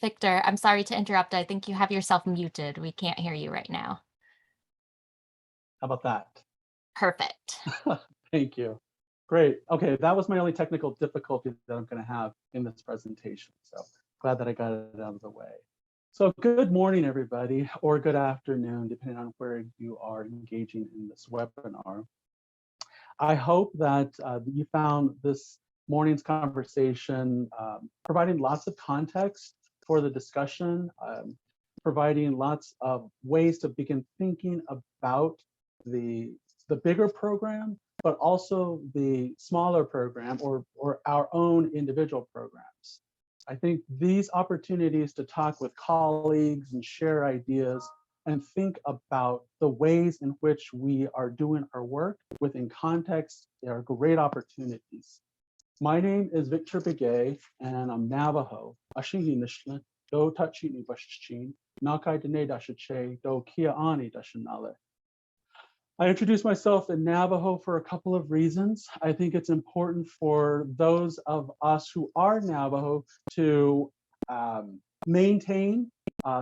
Victor, I'm sorry to interrupt. I think you have yourself muted. We can't hear you right now. How about that? Perfect. Thank you. Great. Okay, that was my only technical difficulty that I'm going to have in this presentation. So glad that I got it out of the way. So good morning, everybody, or good afternoon, depending on where you are engaging in this webinar. I hope that you found this morning's conversation providing lots of context for the discussion, providing lots of ways to begin thinking about the bigger program, but also the smaller program or our own individual programs. I think these opportunities to talk with colleagues and share ideas and think about the ways in which we are doing our work within context, they are great opportunities. My name is Victor Begay, and I'm Navajo. Do Tachini Bashchin, Nakai Dene Dashache, Do Kia Ani Dashanale. I introduced myself in Navajo for a couple of reasons. I think it's important for those of us who are Navajo to maintain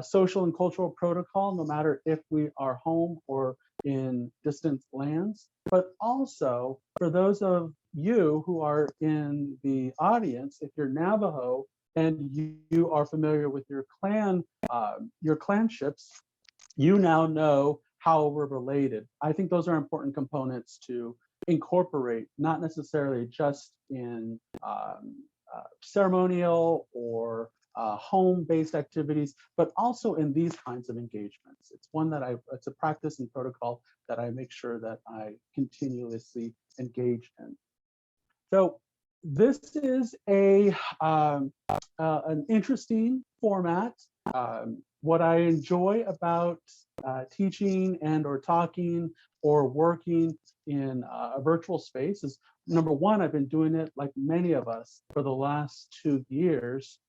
social and cultural protocol, no matter if we are home or in distant lands, but also for those of you who are in the audience, if you're Navajo and you are familiar with your clanships, you now know how we're related. I think those are important components to incorporate, not necessarily just in ceremonial or home-based activities, but also in these kinds of engagements. It's one that it's a practice and protocol that I make sure that I continuously engage in. So this is an interesting format. What I enjoy about teaching and or talking or working in a virtual space is, number one, I've been doing it like many of us for the last 2 years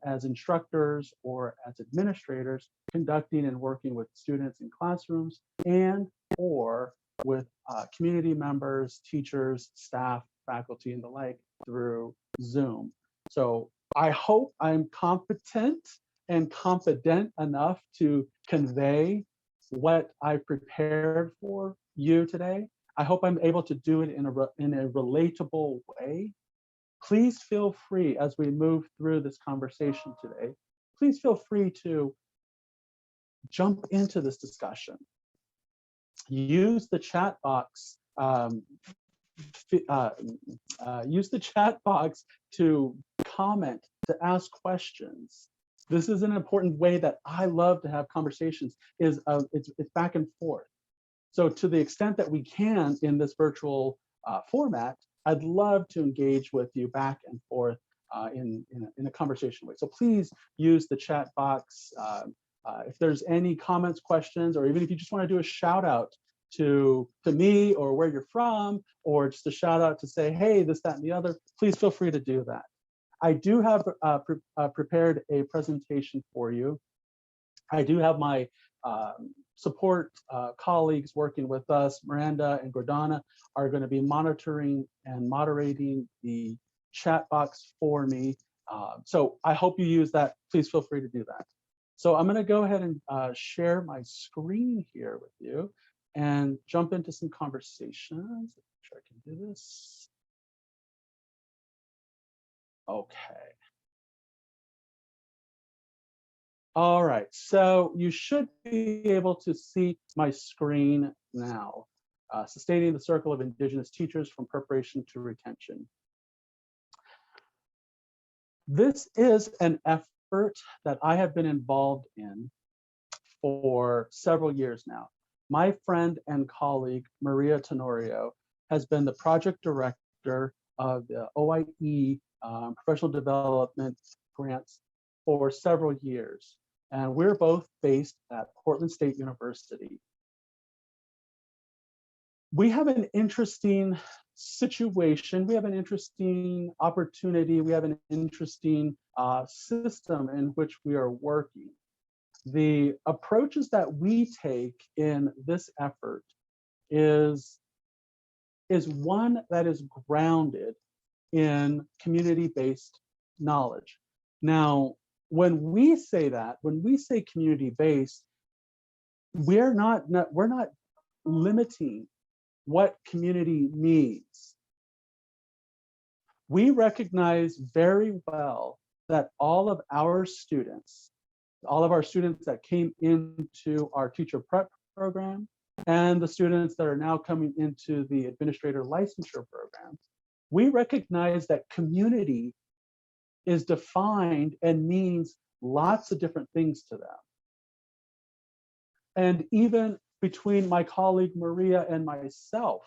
as instructors or as administrators, conducting and working with students in classrooms and or with community members, teachers, staff, faculty, and the like through Zoom. So I hope I'm competent and confident enough to convey what I prepared for you today. I hope I'm able to do it in a relatable way. Please feel free, as we move through this conversation today, please feel free to jump into this discussion. Use the chat box. Use the chat box to comment, to ask questions. This is an important way that I love to have conversations, is it's back and forth. So to the extent that we can in this virtual format, I'd love to engage with you back and forth in a conversation way. So please use the chat box. If there's any comments, questions, or even if you just want to do a shout out to me or where you're from, or just a shout out to say, hey, this, that, and the other, please feel free to do that. I do have prepared a presentation for you. I do have my support colleagues working with us. Miranda and Gordana are going to be monitoring and moderating the chat box for me. So I hope you use that. Please feel free to do that. So I'm going to go ahead and share my screen here with you and jump into some conversations. Make sure I can do this. Okay. All right, so you should be able to see my screen now. Sustaining the circle of Indigenous teachers from preparation to retention. This is an effort that I have been involved in for several years now. My friend and colleague, Maria Tenorio, has been the project director of the OIE professional development grants for several years. And we're both based at Portland State University. We have an interesting situation. We have an interesting opportunity. We have an interesting system in which we are working. The approaches that we take in this effort is one that is grounded in community-based knowledge. Now, when we say that, when we say community-based, we're not limiting what community means. We recognize very well that all of our students that came into our teacher prep program and the students that are now coming into the administrator licensure program, we recognize that community is defined and means lots of different things to them. And even between my colleague Maria and myself,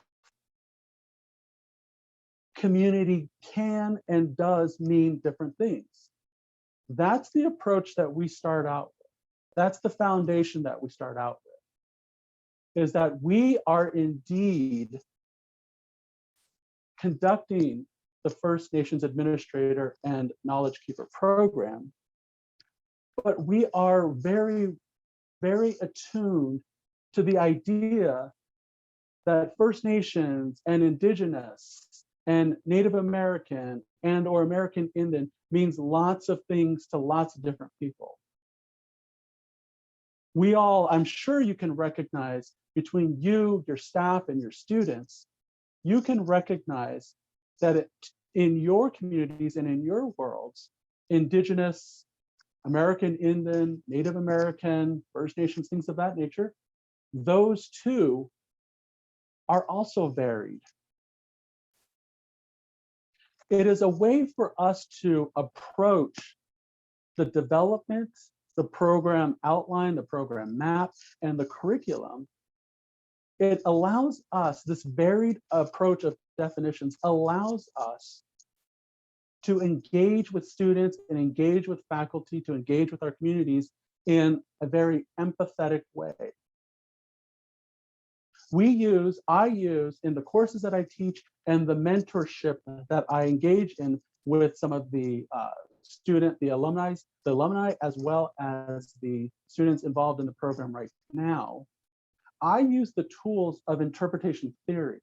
community can and does mean different things. That's the approach that we start out with. That's the foundation that we start out with, is that we are indeed conducting the First Nations Administrator and Knowledge Keeper program, but we are very, very attuned to the idea that First Nations and Indigenous and Native American and or American Indian means lots of things to lots of different people. We all, I'm sure you can recognize between you, your staff, and your students, you can recognize that in your communities and in your worlds, Indigenous, American Indian, Native American, First Nations, things of that nature, those two are also varied. It is a way for us to approach the development, the program outline, the program map, and the curriculum. It allows us, this varied approach of definitions allows us to engage with students and engage with faculty, to engage with our communities in a very empathetic way. I use in the courses that I teach and the mentorship that I engage in with some of the alumni, as well as the students involved in the program right now. I use the tools of interpretation theory.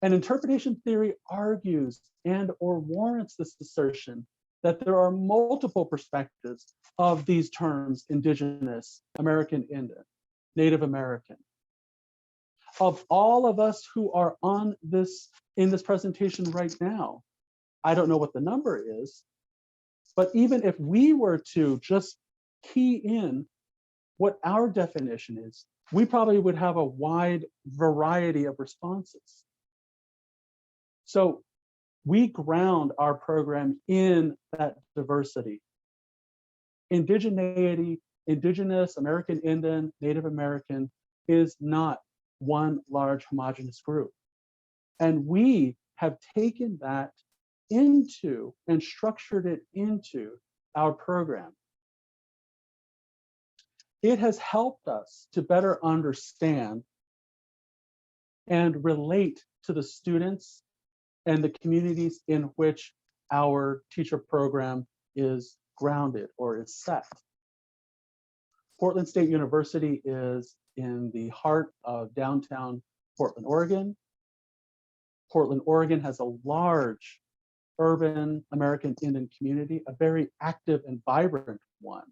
And interpretation theory argues and or warrants this assertion that there are multiple perspectives of these terms: Indigenous, American Indian, Native American. Of all of us who are on this, in this presentation right now, I don't know what the number is, but even if we were to just key in what our definition is, we probably would have a wide variety of responses. So we ground our program in that diversity. Indigeneity, Indigenous, American Indian, Native American is not one large homogeneous group. And we have taken that into and structured it into our program. It has helped us to better understand and relate to the students and the communities in which our teacher program is grounded or is set. Portland State University is in the heart of downtown Portland, Oregon. Portland, Oregon has a large urban American Indian community, a very active and vibrant one.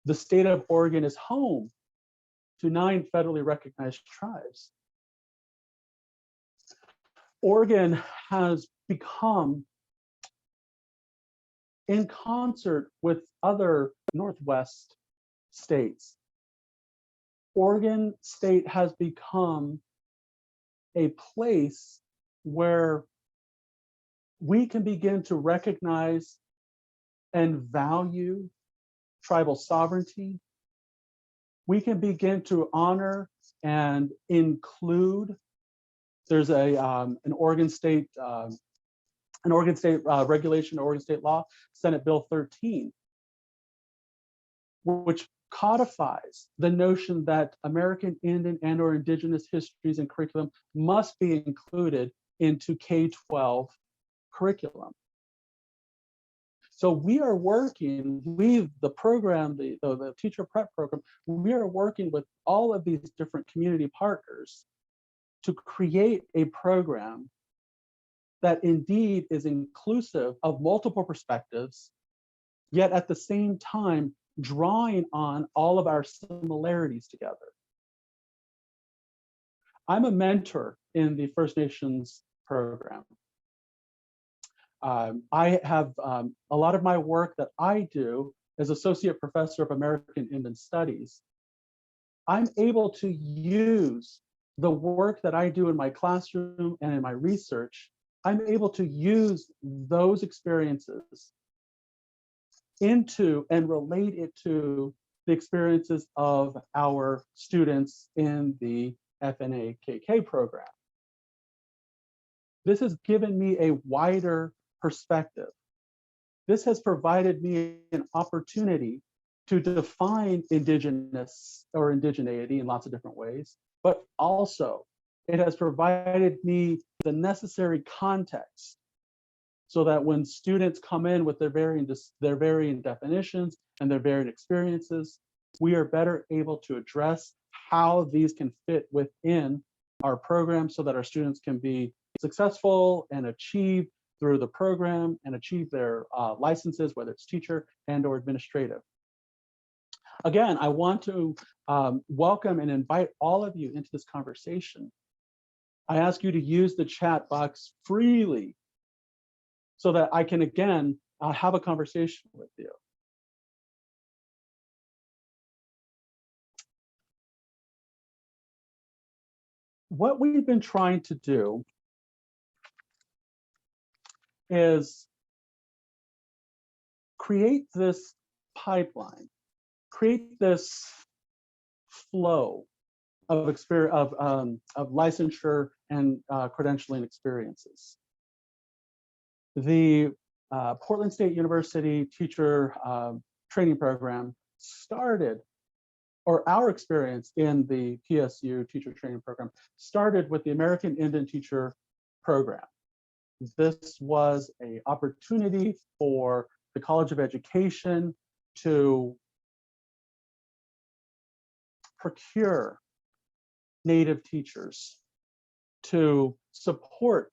The state of Oregon is home to 9 federally recognized tribes. Oregon has become, in concert with other Northwest states, Oregon State has become a place where we can begin to recognize and value tribal sovereignty. We can begin to honor and include. There's an Oregon State regulation, Oregon State law, Senate Bill 13, which codifies the notion that American Indian and or Indigenous histories and curriculum must be included into K-12 curriculum. So we are working with the program, the teacher prep program, we are working with all of these different community partners to create a program that indeed is inclusive of multiple perspectives, yet at the same time drawing on all of our similarities together. I'm a mentor in the First Nations program. I have a lot of my work that I do as Associate Professor of American Indian Studies. I'm able to use the work that I do in my classroom and in my research. I'm able to use those experiences into and relate it to the experiences of our students in the FNA-KK program. This has given me a wider perspective. This has provided me an opportunity to define Indigenous or indigeneity in lots of different ways, but also it has provided me the necessary context so that when students come in with their varying definitions and their varying experiences, we are better able to address how these can fit within our program so that our students can be successful and achieve through the program and achieve their licenses, whether it's teacher and or administrative. Again, I want to welcome and invite all of you into this conversation. I ask you to use the chat box freely so that I can, again, have a conversation with you. What we've been trying to do is create this pipeline, create this flow of licensure and credentialing experiences. The Portland State University teacher training program started, or our experience in the PSU teacher training program started with the American Indian Teacher Program. This was an opportunity for the College of Education to procure Native teachers, to support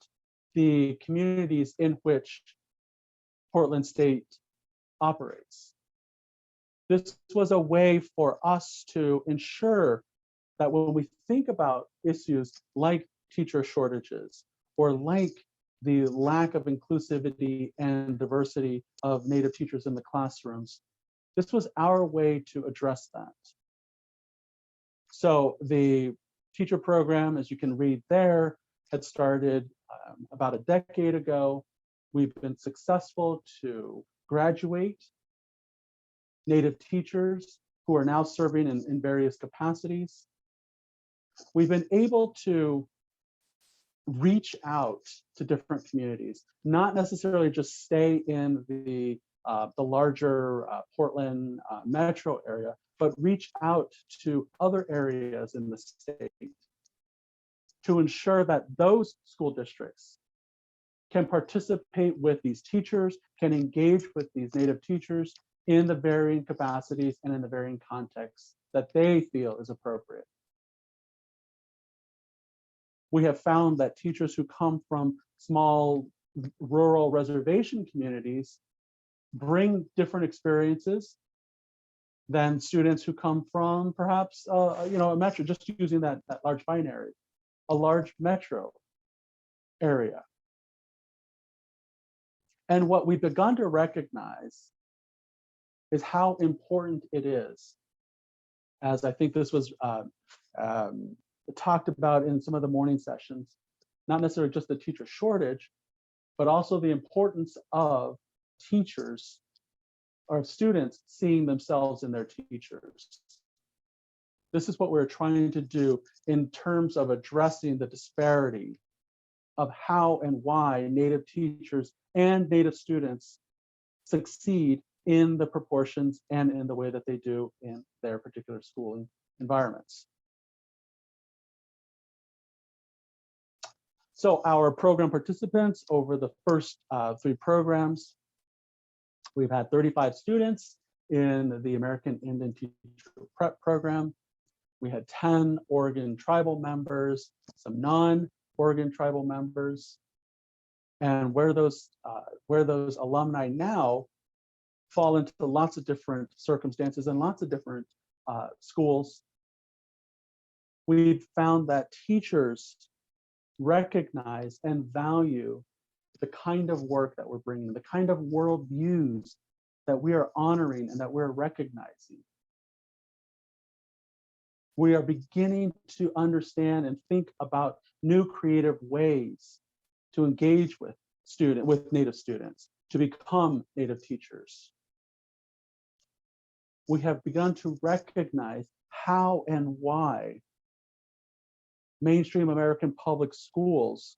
the communities in which Portland State operates. This was a way for us to ensure that when we think about issues like teacher shortages or like the lack of inclusivity and diversity of Native teachers in the classrooms, this was our way to address that. So the teacher program, as you can read there, had started about a decade ago. We've been successful to graduate Native teachers who are now serving in various capacities. We've been able to reach out to different communities, not necessarily just stay in the larger Portland metro area, but reach out to other areas in the state to ensure that those school districts can participate with these teachers, can engage with these Native teachers in the varying capacities and in the varying contexts that they feel is appropriate. We have found that teachers who come from small rural reservation communities bring different experiences than students who come from perhaps a metro, just using that large binary, a large metro area. And what we've begun to recognize is how important it is, as I think this was talked about in some of the morning sessions, not necessarily just the teacher shortage, but also the importance of teachers or students seeing themselves in their teachers. This is what we're trying to do in terms of addressing the disparity of how and why Native teachers and Native students succeed in the proportions and in the way that they do in their particular school environments. So our program participants over the first 3 programs, we've had 35 students in the American Indian Teacher Prep program. We had 10 Oregon tribal members, some non-Oregon tribal members. and where those alumni now fall into lots of different circumstances and lots of different schools. We've found that teachers recognize and value the kind of work that we're bringing, the kind of worldviews that we are honoring and that we're recognizing. We are beginning to understand and think about new creative ways to engage with Native students, to become Native teachers. We have begun to recognize how and why mainstream American public schools,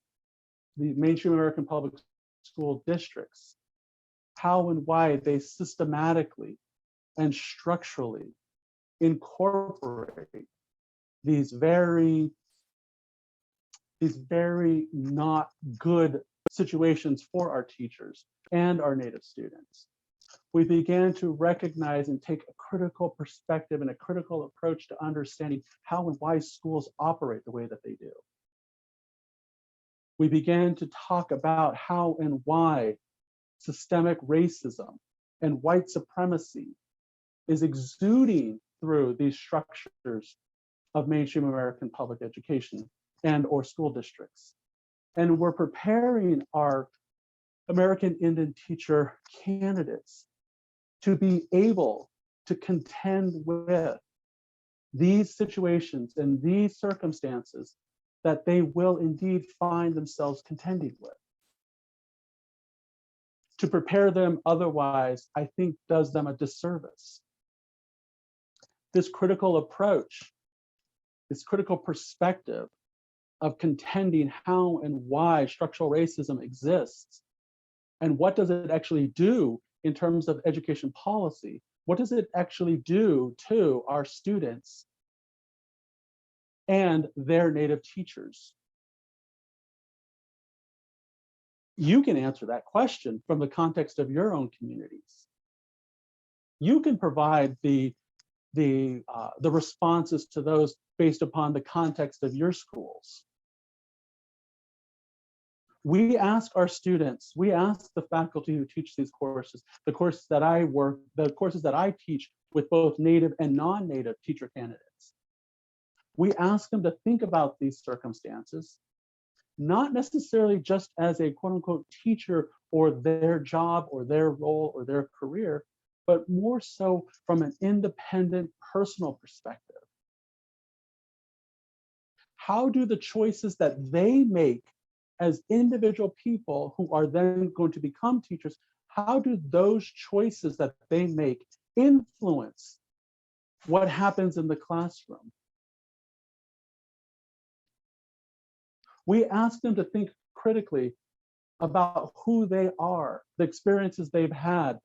the mainstream American public school districts, how and why they systematically and structurally incorporate these very not good situations for our teachers and our Native students. We began to recognize and take a critical perspective and a critical approach to understanding how and why schools operate the way that they do. We began to talk about how and why systemic racism and white supremacy is exuding through these structures of mainstream American public education and or school districts. And we're preparing our American Indian teacher candidates to be able to contend with these situations and these circumstances that they will indeed find themselves contending with. To prepare them otherwise, I think, does them a disservice. This critical approach, this critical perspective of contending how and why structural racism exists, and what does it actually do in terms of education policy? What does it actually do to our students and their Native teachers? You can answer that question from the context of your own communities. You can provide the responses to those based upon the context of your schools. We ask our students, we ask the faculty who teach these courses, the courses that I teach with both Native and non-Native teacher candidates. We ask them to think about these circumstances, not necessarily just as a quote unquote teacher or their job or their role or their career, but more so from an independent personal perspective. How do the choices that they make as individual people who are then going to become teachers, how do those choices that they make influence what happens in the classroom? We ask them to think critically about who they are, the experiences they've had,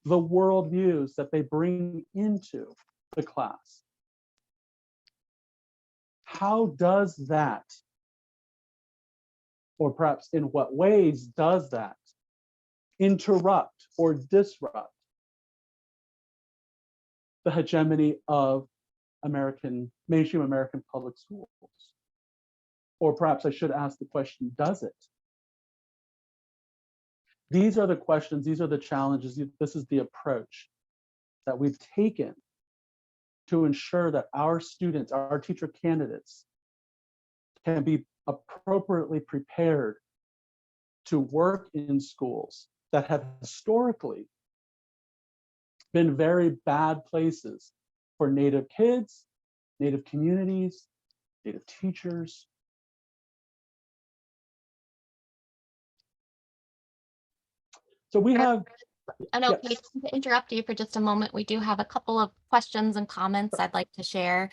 the worldviews that they bring into the class. How does that, or perhaps in what ways does that interrupt or disrupt the hegemony of mainstream American public schools? Or perhaps I should ask the question, does it? These are the questions, these are the challenges, this is the approach that we've taken to ensure that our students, our teacher candidates, can be appropriately prepared to work in schools that have historically been very bad places for Native kids, Native communities, Native teachers. So we have, And okay, yes. to interrupt you for just a moment, we do have a couple of questions and comments I'd like to share.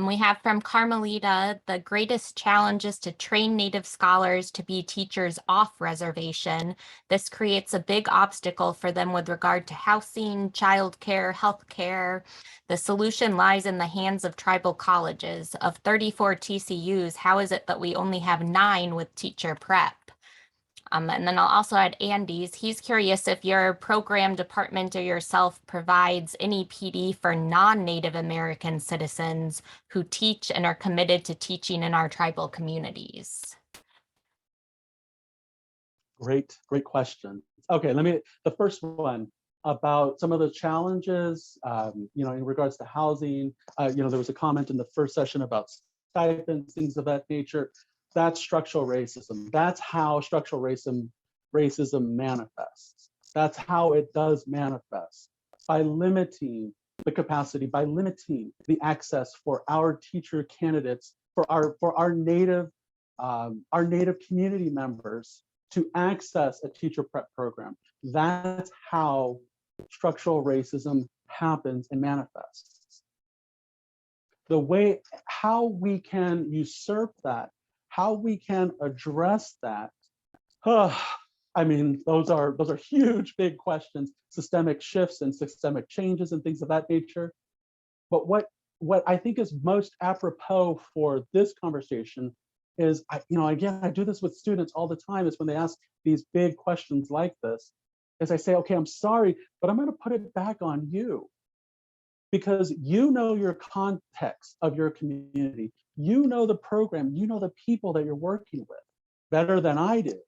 We have from Carmelita, the greatest challenge is to train Native scholars to be teachers off reservation. This creates a big obstacle for them with regard to housing, childcare, healthcare. The solution lies in the hands of tribal colleges. Of 34 TCUs, how is it that we only have 9 with teacher prep? And then I'll also add Andy's. He's curious if your program department or yourself provides any PD for non-Native American citizens who teach and are committed to teaching in our tribal communities. Great question. Okay, the first one about some of the challenges, in regards to housing. There was a comment in the first session about stipends, things of that nature. That's structural racism. That's how structural racism manifests. That's how it does manifest, by limiting the capacity, by limiting the access for our teacher candidates, for our native community members to access a teacher prep program. That's how structural racism happens and manifests. The way how we can usurp that, how we can address that, those are huge, big questions, systemic shifts and systemic changes and things of that nature. But what I think is most apropos for this conversation is, I do this with students all the time, is when they ask these big questions like this, is I say, okay, I'm sorry, but I'm going to put it back on you, because you know your context of your community, you know the program, you know the people that you're working with better than I do.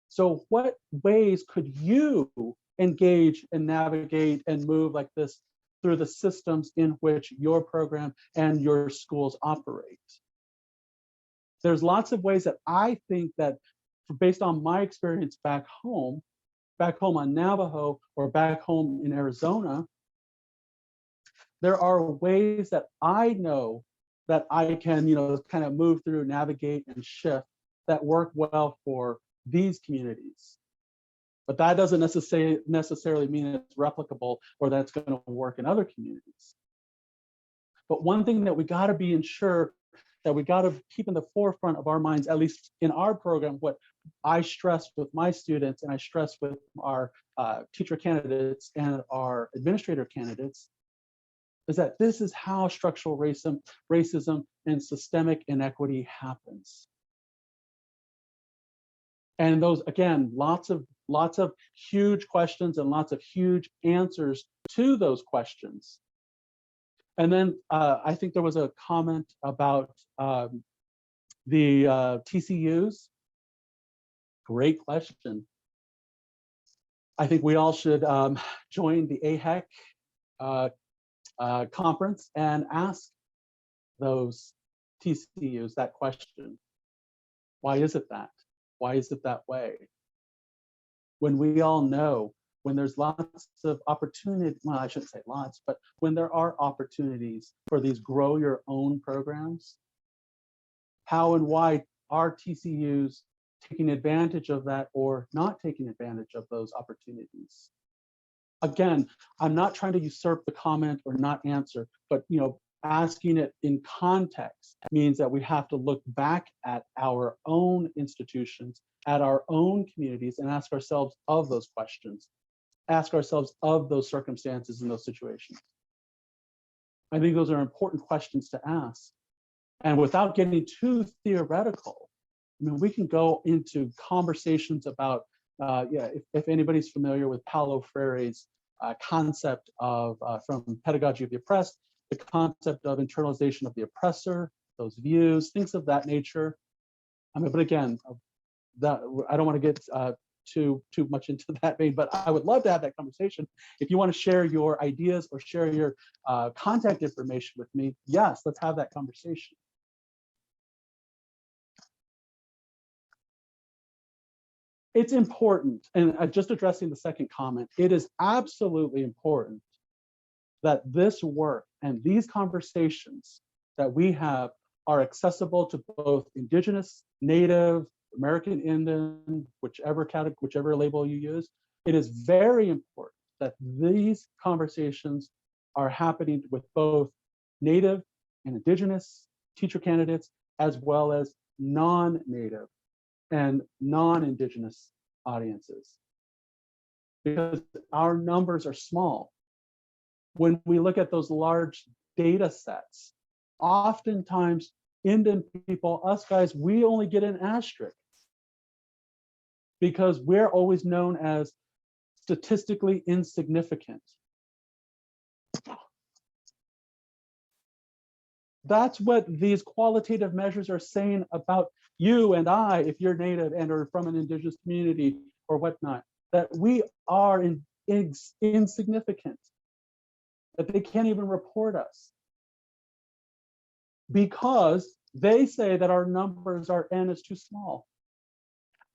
So what ways could you engage and navigate and move like this through the systems in which your program and your schools operate? There's lots of ways that I think that, based on my experience back home on Navajo or back home in Arizona, there are ways that I know that I can, kind of move through, navigate, and shift that work well for these communities. But that doesn't necessarily mean it's replicable or that it's going to work in other communities. But one thing that we got to be ensure that we got to keep in the forefront of our minds, at least in our program, what I stress with my students and I stress with our teacher candidates and our administrator candidates, is that this is how structural racism and systemic inequity happens. And those, again, lots of huge questions and lots of huge answers to those questions. And then I think there was a comment about the TCUs. Great question. I think we all should join the AHEC conference and ask those TCUs that question. Why is it that? Why is it that way? When we all know, when there's lots of opportunity, well, I shouldn't say lots, but when there are opportunities for these grow your own programs, how and why are TCUs taking advantage of that or not taking advantage of those opportunities? Again, I'm not trying to usurp the comment or not answer, but asking it in context means that we have to look back at our own institutions, at our own communities, and ask ourselves of those questions, ask ourselves of those circumstances and those situations. I think those are important questions to ask. And without getting too theoretical, we can go into conversations about, if anybody's familiar with Paulo Freire's concept of, from Pedagogy of the Oppressed, the concept of internalization of the oppressor, those views, things of that nature. But again, that I don't want to get too much into that vein, but I would love to have that conversation. If you want to share your ideas or share your contact information with me, yes, let's have that conversation. It's important, and just addressing the second comment, it is absolutely important that this work and these conversations that we have are accessible to both Indigenous, Native, American Indian, whichever label you use. It is very important that these conversations are happening with both Native and Indigenous teacher candidates, as well as non-Native and non-Indigenous audiences, because our numbers are small. When we look at those large data sets, oftentimes Indian people, us guys, we only get an asterisk because we're always known as statistically insignificant. That's what these qualitative measures are saying about you and I, if you're Native and or from an Indigenous community or whatnot, that we are insignificant, that they can't even report us because they say that our numbers, our N is too small.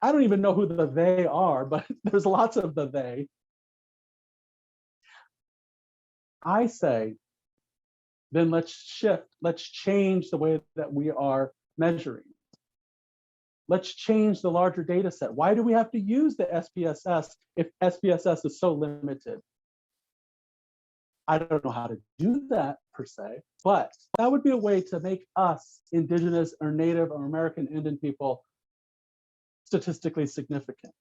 I don't even know who the they are, but there's lots of the they. I say, then let's shift, let's change the way that we are measuring. Let's change the larger data set. Why do we have to use the SPSS if SPSS is so limited? I don't know how to do that per se, but that would be a way to make us Indigenous or Native or American Indian people statistically significant.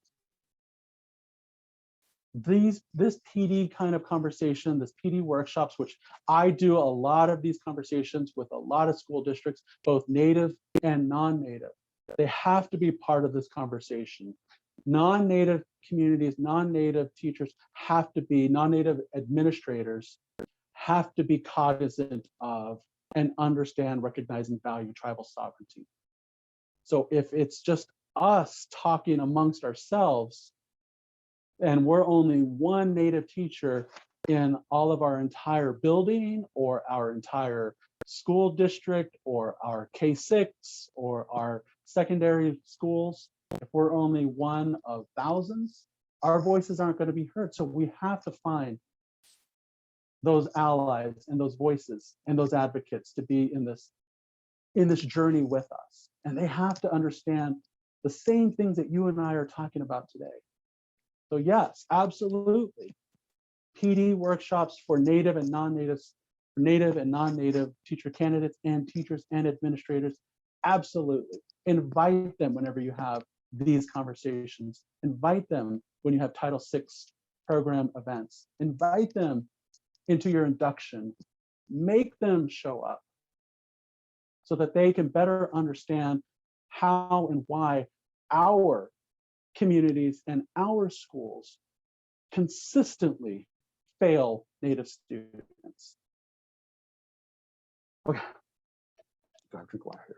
This PD kind of conversation, this PD workshops, which I do a lot of these conversations with a lot of school districts, both Native and non-Native. They have to be part of this conversation. Non-Native communities, non-Native teachers have to be, non-Native administrators have to be cognizant of and understand, recognize, and value tribal sovereignty. So if it's just us talking amongst ourselves, and we're only one Native teacher in all of our entire building or our entire school district or our K-6 or our secondary schools, if we're only one of thousands, our voices aren't going to be heard. So we have to find those allies and those voices and those advocates to be in this journey with us. And they have to understand the same things that you and I are talking about today. So yes, absolutely. PD workshops for Native and non-Native, Native and non-Native teacher candidates and teachers and administrators, absolutely. Invite them whenever you have these conversations. Invite them when you have Title VI program events. Invite them into your induction. Make them show up so that they can better understand how and why our communities and our schools consistently fail Native students. Okay, gotta drink water here.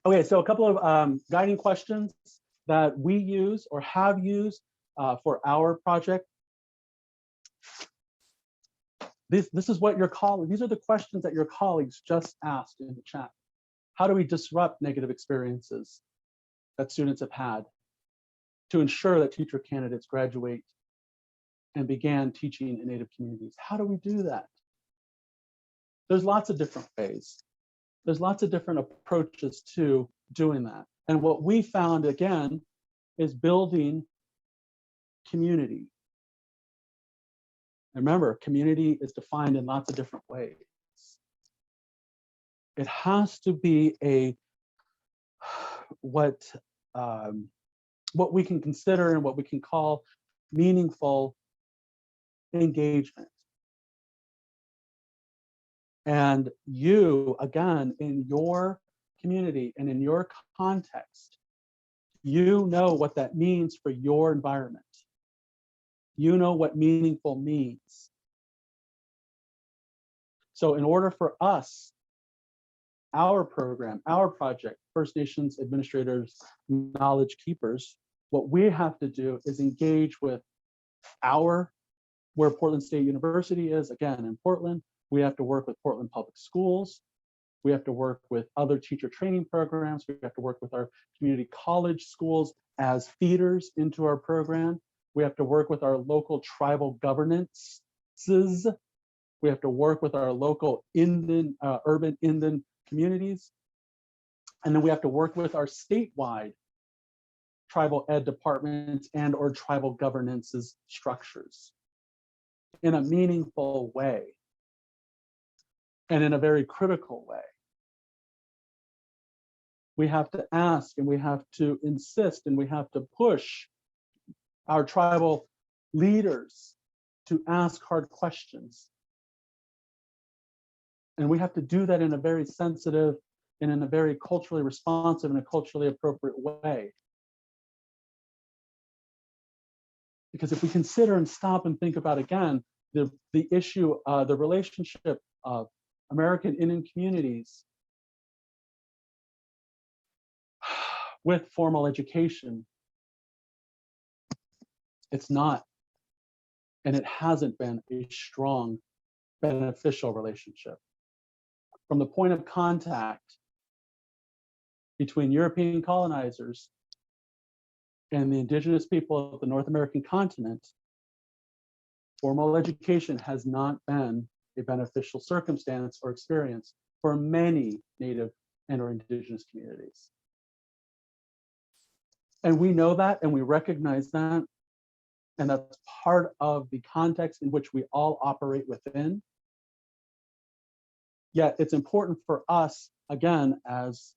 Okay, so a couple of guiding questions that we use or have used for our project. This is what your colleagues, these are the questions that your colleagues just asked in the chat. How do we disrupt negative experiences that students have had to ensure that teacher candidates graduate and began teaching in Native communities? How do we do that? There's lots of different ways. There's lots of different approaches to doing that. And what we found, again, is building community. And remember, community is defined in lots of different ways. It has to be a what we can consider and what we can call meaningful engagement. And you, again, in your community and in your context, you know what that means for your environment. You know what meaningful means. So in order for us, our program, our project, First Nations Administrators, Knowledge Keepers, what we have to do is engage with where Portland State University is, again, in Portland. We have to work with Portland Public Schools. We have to work with other teacher training programs. We have to work with our community college schools as feeders into our program. We have to work with our local tribal governances. We have to work with our local Indian, urban Indian communities. And then we have to work with our statewide tribal ed departments and or tribal governances structures in a meaningful way and in a very critical way. We have to ask and we have to insist and we have to push our tribal leaders to ask hard questions. And we have to do that in a very sensitive and in a very culturally responsive and a culturally appropriate way. Because if we consider and stop and think about, again, the issue, the relationship of American Indian communities with formal education, it's not, and it hasn't been a strong, beneficial relationship. From the point of contact between European colonizers and the indigenous people of the North American continent, formal education has not been a beneficial circumstance or experience for many Native and or indigenous communities. And we know that and we recognize that. And that's part of the context in which we all operate within. Yet it's important for us, again, as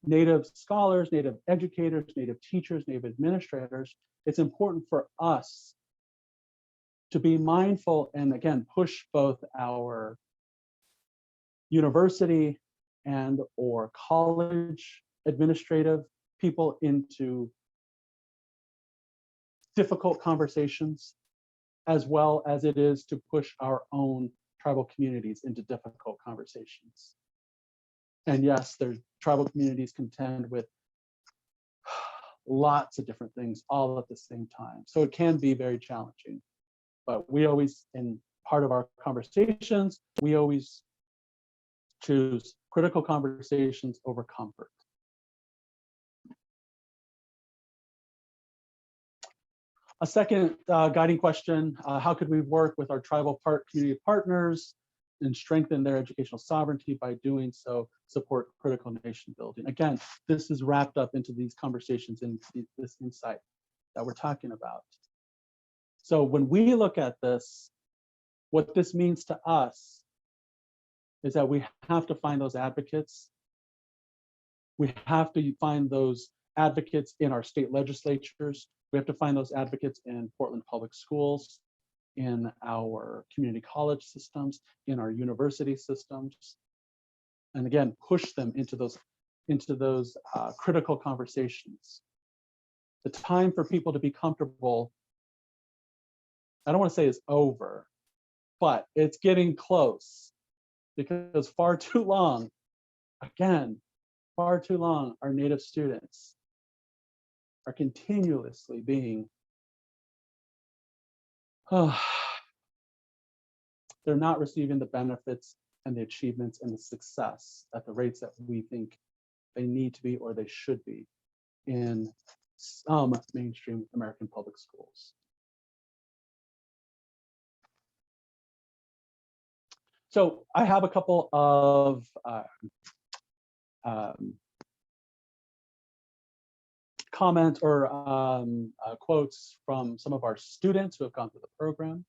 Native scholars, Native educators, Native teachers, Native administrators, it's important for us to be mindful and, again, push both our university and or college administrative people into difficult conversations, as well as it is to push our own tribal communities into difficult conversations. And yes, there's tribal communities contend with lots of different things all at the same time. So it can be very challenging. But we always, in part of our conversations, we always choose critical conversations over comfort. A second guiding question, how could we work with our tribal community partners and strengthen their educational sovereignty by doing so, support critical nation building? Again, this is wrapped up into these conversations and this insight that we're talking about. So when we look at this, what this means to us is that we have to find those advocates. We have to find those advocates in our state legislatures. We have to find those advocates in Portland public schools, in our community college systems, in our university systems, and again, push them into those critical conversations. The time for people to be comfortable, I don't want to say is over, but it's getting close, because far too long, again, far too long, our Native students are continuously being, they're not receiving the benefits and the achievements and the success at the rates that we think they need to be or they should be in some mainstream American public schools. So I have a couple of comments or quotes from some of our students who have gone through the program.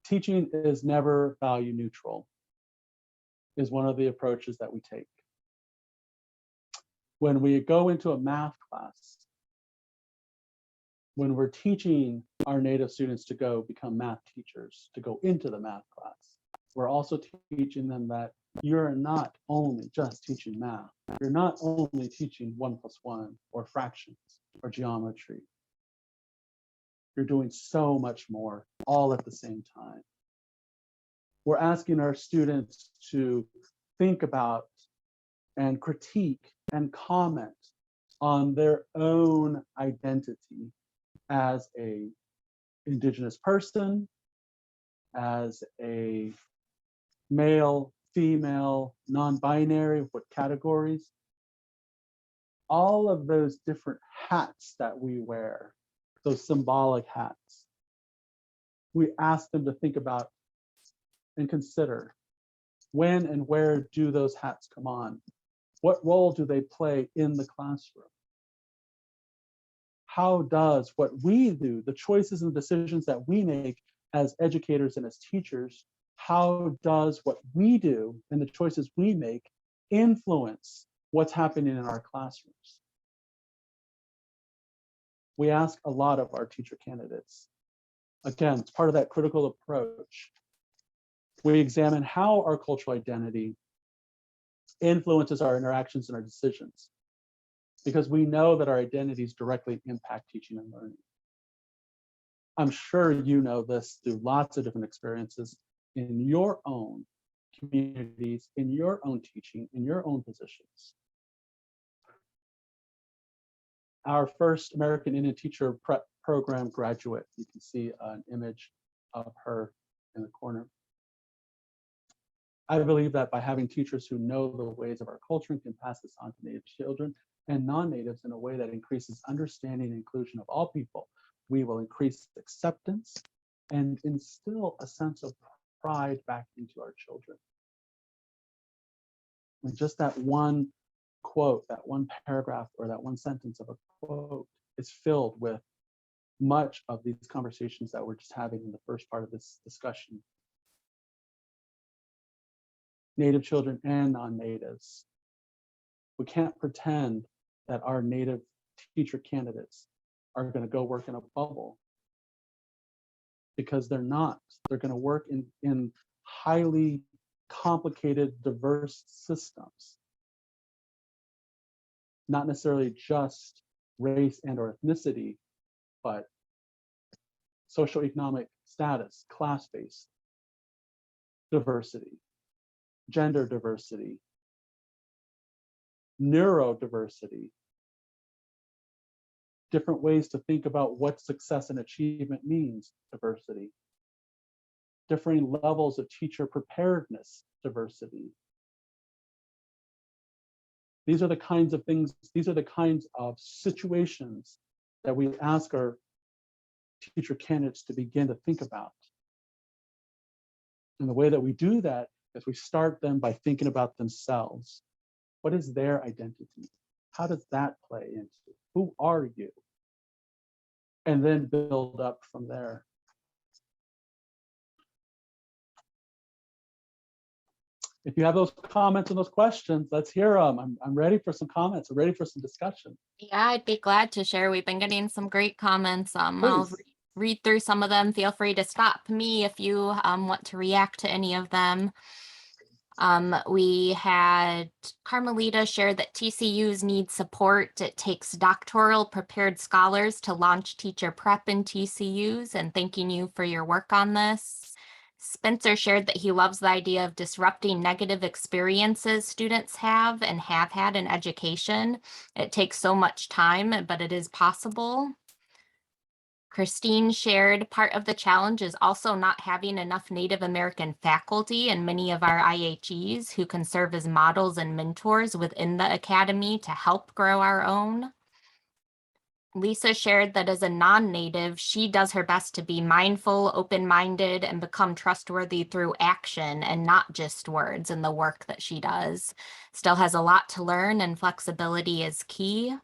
Teaching is never value neutral, is one of the approaches that we take. When we go into a math class, when we're teaching our Native students to go become math teachers, to go into the math class, we're also teaching them that you're not only just teaching math. You're not only teaching 1 + 1 or fractions or geometry. You're doing so much more all at the same time. We're asking our students to think about and critique and comment on their own identity as a Indigenous person, as a male, female, non-binary, what categories. All of those different hats that we wear, those symbolic hats, we ask them to think about and consider, when and where do those hats come on? What role do they play in the classroom? How does what we do, the choices and decisions that we make as educators and as teachers, how does what we do and the choices we make influence what's happening in our classrooms? We ask a lot of our teacher candidates. Again, it's part of that critical approach. We examine how our cultural identity influences our interactions and our decisions, because we know that our identities directly impact teaching and learning. I'm sure you know this through lots of different experiences in your own communities, in your own teaching, in your own positions. Our first American Indian Teacher Prep Program graduate, you can see an image of her in the corner. I believe that by having teachers who know the ways of our culture and can pass this on to Native children and non-Natives in a way that increases understanding and inclusion of all people, we will increase acceptance and instill a sense of pride back into our children. And just that one quote, that one paragraph, or that one sentence of a quote is filled with much of these conversations that we're just having in the first part of this discussion. Native children and non-Natives. We can't pretend that our Native teacher candidates are going to go work in a bubble, because they're not. They're going to work in highly complicated, diverse systems. Not necessarily just race and or ethnicity, but socioeconomic status, class-based diversity, gender diversity, neurodiversity, different ways to think about what success and achievement means, diversity, differing levels of teacher preparedness, diversity. These are the kinds of things, these are the kinds of situations that we ask our teacher candidates to begin to think about. And the way that we do that is we start them by thinking about themselves. What is their identity? How does that play into who are you? And then build up from there. If you have those comments and those questions, let's hear them. I'm ready for some comments. I'm ready for some discussion. Yeah, I'd be glad to share. We've been getting some great comments. I'll read through some of them. Feel free to stop me if you want to react to any of them. We had Carmelita share that TCUs need support. It takes doctoral prepared scholars to launch teacher prep in TCUs, and thanking you for your work on this. Spencer shared that he loves the idea of disrupting negative experiences students have and have had in education. It takes so much time, but it is possible. Christine shared part of the challenge is also not having enough Native American faculty in many of our IHEs who can serve as models and mentors within the academy to help grow our own. Lisa shared that as a non-Native, she does her best to be mindful, open-minded, and become trustworthy through action and not just words in the work that she does. Still has a lot to learn, and flexibility is key.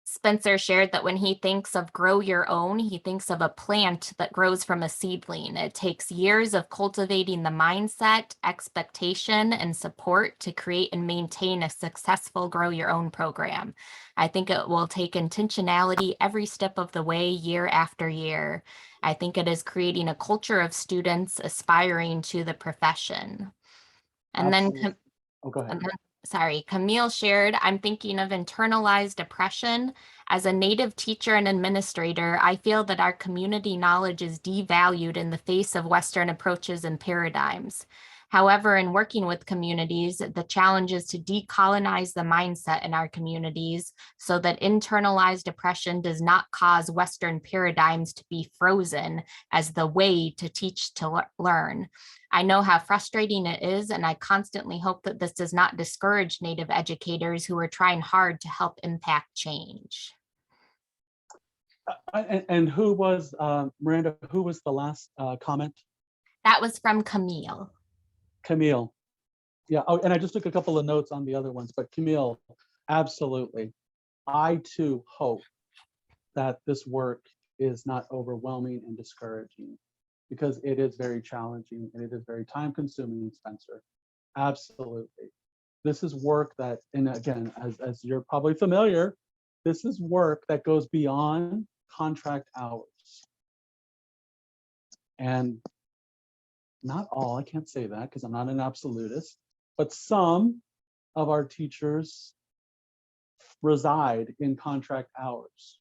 Spencer shared that when he thinks of grow your own, he thinks of a plant that grows from a seedling. It takes years of cultivating the mindset, expectation, and support to create and maintain a successful grow your own program. I think it will take intentionality every step of the way, year after year. I think it is creating a culture of students aspiring to the profession. And Absolutely. then, go ahead. Camille shared, I'm thinking of internalized oppression. As a Native teacher and administrator, I feel that our community knowledge is devalued in the face of Western approaches and paradigms. However, in working with communities, the challenge is to decolonize the mindset in our communities so that internalized oppression does not cause Western paradigms to be frozen as the way to teach to learn. I know how frustrating it is, and I constantly hope that this does not discourage Native educators who are trying hard to help impact change. And who was, Miranda, who was the last comment? That was from Camille. Camille. Yeah, oh, and I just took a couple of notes on the other ones, but Camille, absolutely. I too hope that this work is not overwhelming and discouraging, because it is very challenging and it is very time consuming, Spencer. Absolutely. This is work that, and again, as you're probably familiar, this is work that goes beyond contract hours. And not all, I can't say that because I'm not an absolutist, but some of our teachers reside in contract hours.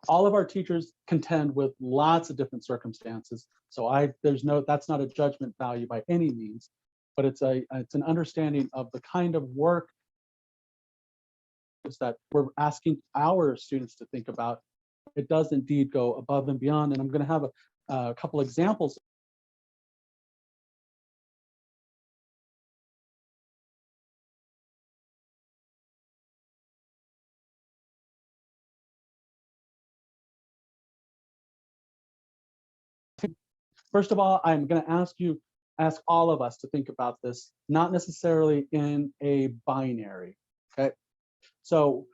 All of our teachers contend with lots of different circumstances. So that's not a judgment value by any means, but it's an understanding of the kind of work that we're asking our students to think about. It does indeed go above and beyond. And I'm going to have a couple examples. First of all, I'm going to ask all of us to think about this, not necessarily in a binary, okay? So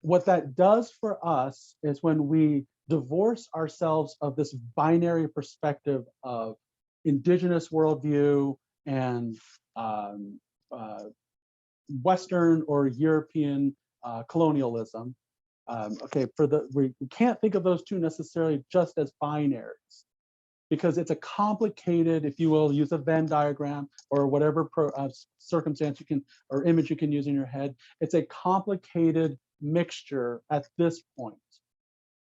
what that does for us is when we divorce ourselves of this binary perspective of Indigenous worldview and Western or European colonialism, okay, we can't think of those two necessarily just as binaries, because it's a complicated, if you will, use a Venn diagram or whatever circumstance you can, or image you can use in your head. It's a complicated mixture at this point.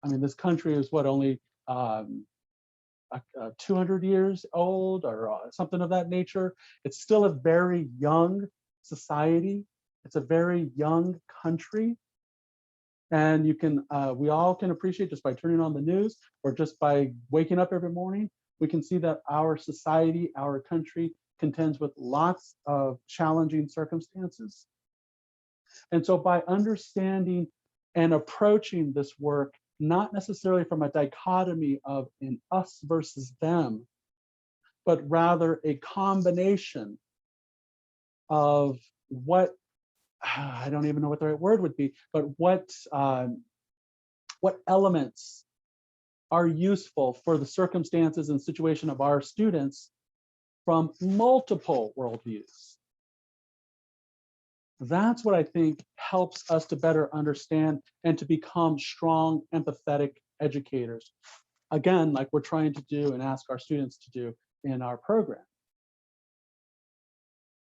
I mean, this country is what, only 200 years old or something of that nature. It's still a very young society. It's a very young country. And we all can appreciate, just by turning on the news or just by waking up every morning, we can see that our society, our country contends with lots of challenging circumstances. And so by understanding and approaching this work, not necessarily from a dichotomy of an us versus them, but rather a combination of what, I don't even know what the right word would be, but what elements are useful for the circumstances and situation of our students from multiple worldviews. That's what I think helps us to better understand and to become strong, empathetic educators. Again, like we're trying to do and ask our students to do in our program.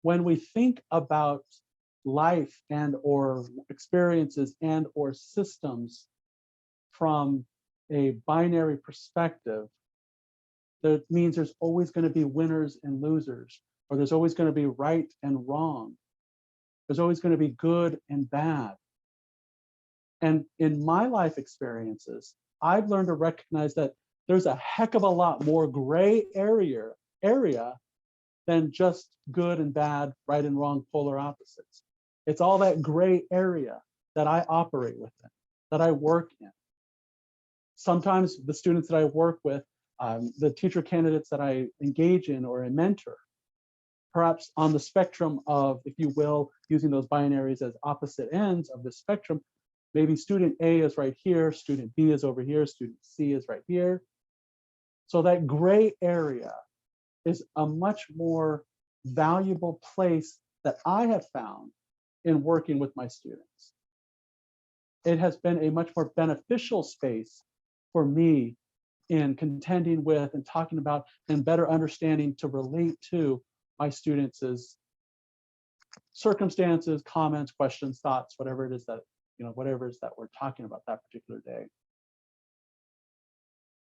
When we think about life and or experiences and or systems from a binary perspective, that means there's always going to be winners and losers, or there's always going to be right and wrong. There's always going to be good and bad. And in my life experiences, I've learned to recognize that there's a heck of a lot more gray area than just good and bad, right and wrong, polar opposites. It's all that gray area that I operate within, that I work in. Sometimes the students that I work with, the teacher candidates that I engage in or I mentor, perhaps on the spectrum of, if you will, using those binaries as opposite ends of the spectrum, maybe student A is right here, student B is over here, student C is right here. So that gray area is a much more valuable place that I have found in working with my students. It has been a much more beneficial space for me in contending with and talking about and better understanding to relate to my students' circumstances, comments, questions, thoughts, whatever it is that, whatever it is that we're talking about that particular day.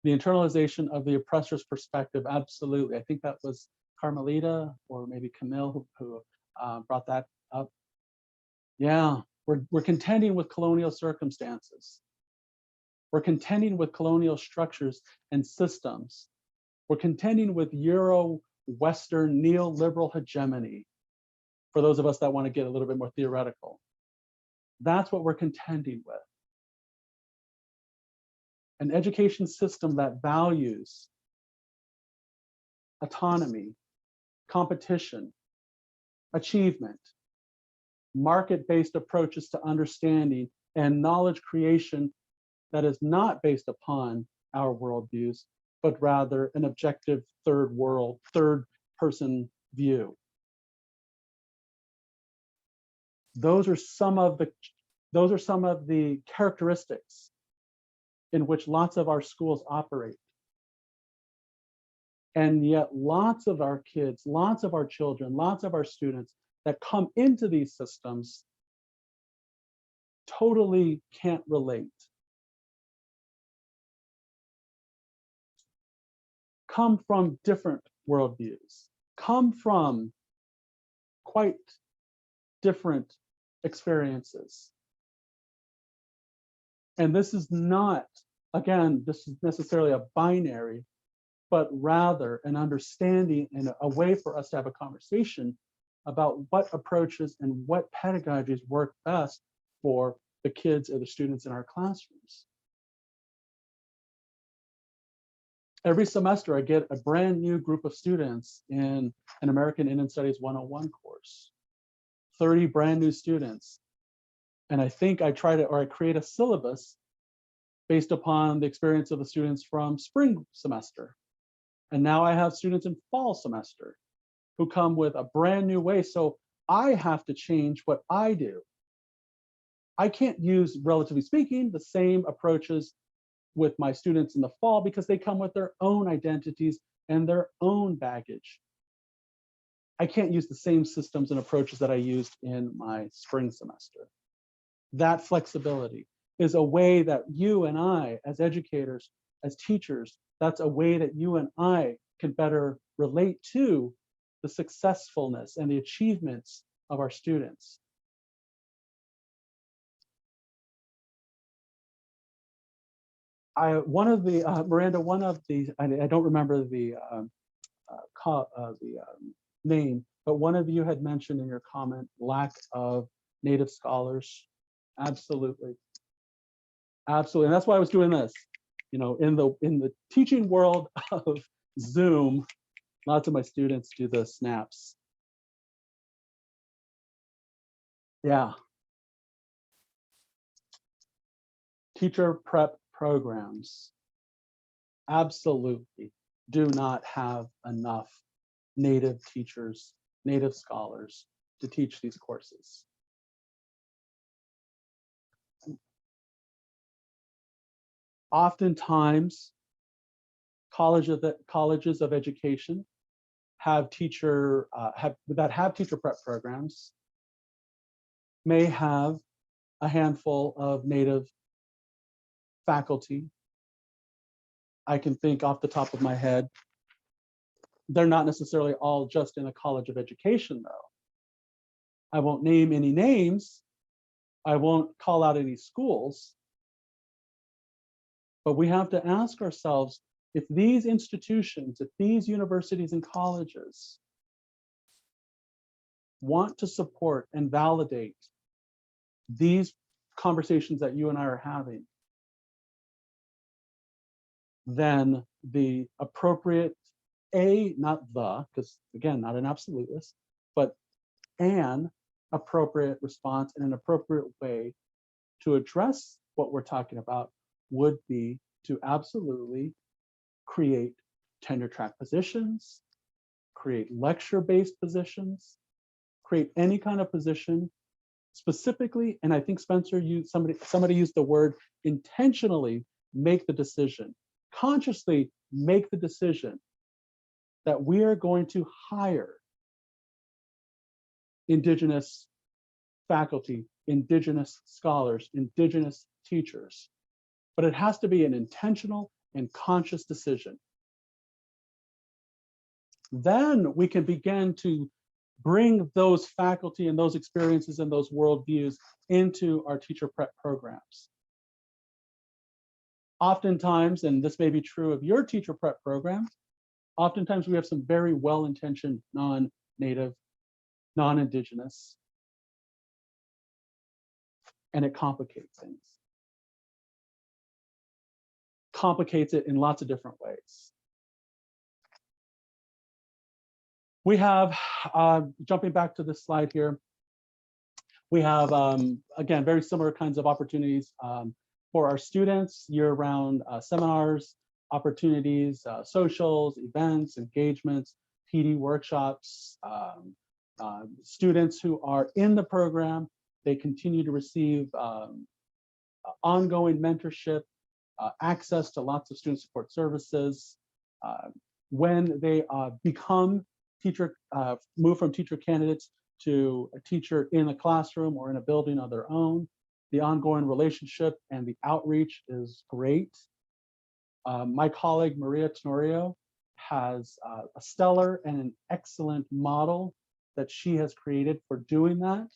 The internalization of the oppressor's perspective, absolutely. I think that was Carmelita or maybe Camille who brought that up. Yeah, we're contending with colonial circumstances. We're contending with colonial structures and systems. We're contending with Euro-Western neoliberal hegemony, for those of us that want to get a little bit more theoretical. That's what we're contending with. An education system that values autonomy, competition, achievement, market-based approaches to understanding, and knowledge creation that is not based upon our worldviews, but rather an objective third-person view. Those are some of the characteristics in which lots of our schools operate. And yet lots of our kids, lots of our children, lots of our students that come into these systems totally can't relate. come from different worldviews, come from quite different experiences. And this is not, again, this is necessarily a binary, but rather an understanding and a way for us to have a conversation about what approaches and what pedagogies work best for the kids or the students in our classrooms. Every semester, I get a brand new group of students in an American Indian Studies 101 course, 30 brand new students. And I think I create a syllabus based upon the experience of the students from spring semester. And now I have students in fall semester who come with a brand new way. So I have to change what I do. I can't use, relatively speaking, the same approaches with my students in the fall because they come with their own identities and their own baggage. I can't use the same systems and approaches that I used in my spring semester. That flexibility is a way that you and I, as educators, as teachers, that's a way that you and I can better relate to the successfulness and the achievements of our students. Miranda, one of the, I don't remember the name, but one of you had mentioned in your comment lack of Native scholars. Absolutely, absolutely, and that's why I was doing this. You know, in the teaching world of Zoom, lots of my students do the snaps. Yeah. Teacher prep programs absolutely do not have enough Native teachers, Native scholars to teach these courses. Oftentimes, colleges of education have teacher prep programs may have a handful of Native faculty. I can think off the top of my head. They're not necessarily all just in a college of education, though. I won't name any names. I won't call out any schools. But we have to ask ourselves, if these institutions, if these universities and colleges want to support and validate these conversations that you and I are having, then the appropriate, not the, because again, not an absolutist, but an appropriate response and an appropriate way to address what we're talking about would be to absolutely create tenure track positions, create lecture-based positions, create any kind of position specifically, and I think Spencer used, somebody used the word intentionally make the decision, consciously make the decision that we are going to hire Indigenous faculty, Indigenous scholars, Indigenous teachers. But it has to be an intentional and conscious decision. Then we can begin to bring those faculty and those experiences and those worldviews into our teacher prep programs. Oftentimes, and this may be true of your teacher prep program, oftentimes we have some very well-intentioned non-Native, non-Indigenous, and it complicates things. Complicates it in lots of different ways. We have, jumping back to this slide here, we have, again, very similar kinds of opportunities for our students, year-round seminars, opportunities, socials, events, engagements, PD workshops. Students who are in the program, they continue to receive ongoing mentorship, access to lots of student support services. When they become teacher, move from teacher candidates to a teacher in a classroom or in a building of their own, the ongoing relationship and the outreach is great. My colleague, Maria Tenorio, has a stellar and an excellent model that she has created for doing that,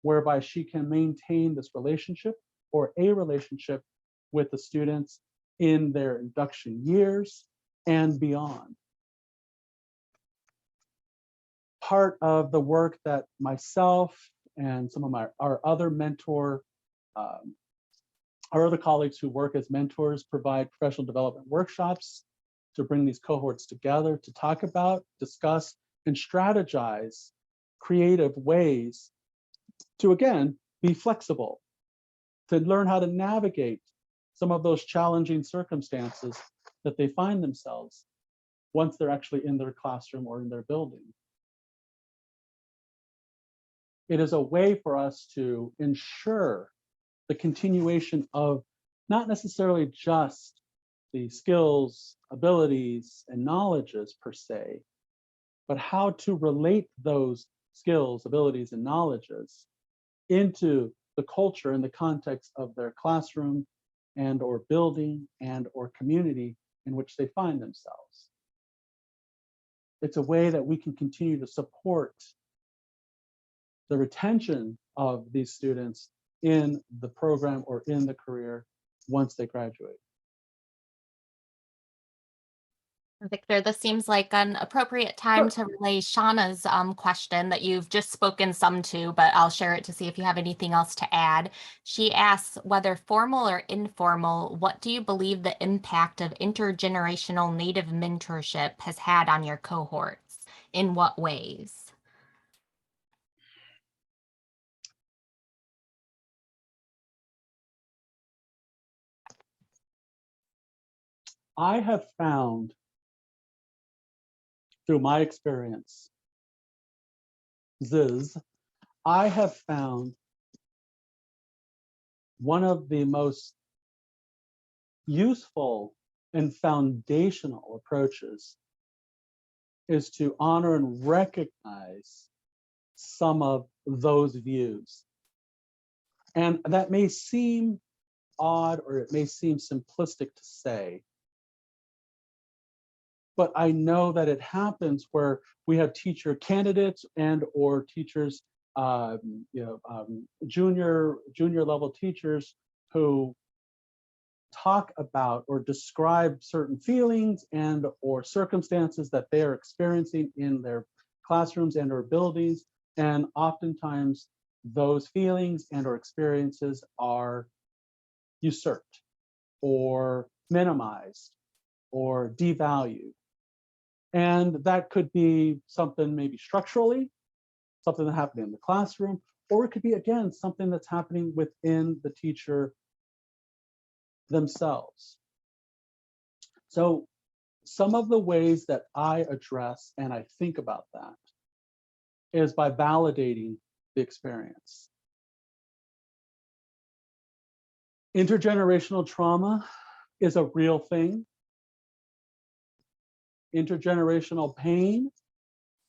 whereby she can maintain this relationship or a relationship with the students in their induction years and beyond. Part of the work that myself and some of our other our other colleagues who work as mentors provide professional development workshops to bring these cohorts together to talk about, discuss, and strategize creative ways to, again, be flexible, to learn how to navigate some of those challenging circumstances that they find themselves once they're actually in their classroom or in their building. It is a way for us to ensure the continuation of not necessarily just the skills, abilities, and knowledges per se, but how to relate those skills, abilities, and knowledges into the culture and the context of their classroom and or building and or community in which they find themselves. It's a way that we can continue to support the retention of these students in the program or in the career once they graduate. Victor, this seems like an appropriate time to relay Shauna's question that you've just spoken some to, but I'll share it to see if you have anything else to add. She asks, whether formal or informal, what do you believe the impact of intergenerational Native mentorship has had on your cohorts? In what ways? I have found through my experience, I have found one of the most useful and foundational approaches is to honor and recognize some of those views. And that may seem odd or it may seem simplistic to say, but I know that it happens where we have teacher candidates and or teachers, junior level teachers who talk about or describe certain feelings and or circumstances that they are experiencing in their classrooms and or buildings. And oftentimes those feelings and or experiences are usurped or minimized or devalued. And that could be something maybe structurally, something that happened in the classroom, or it could be, again, something that's happening within the teacher themselves. So some of the ways that I address and I think about that is by validating the experience. Intergenerational trauma is a real thing. Intergenerational pain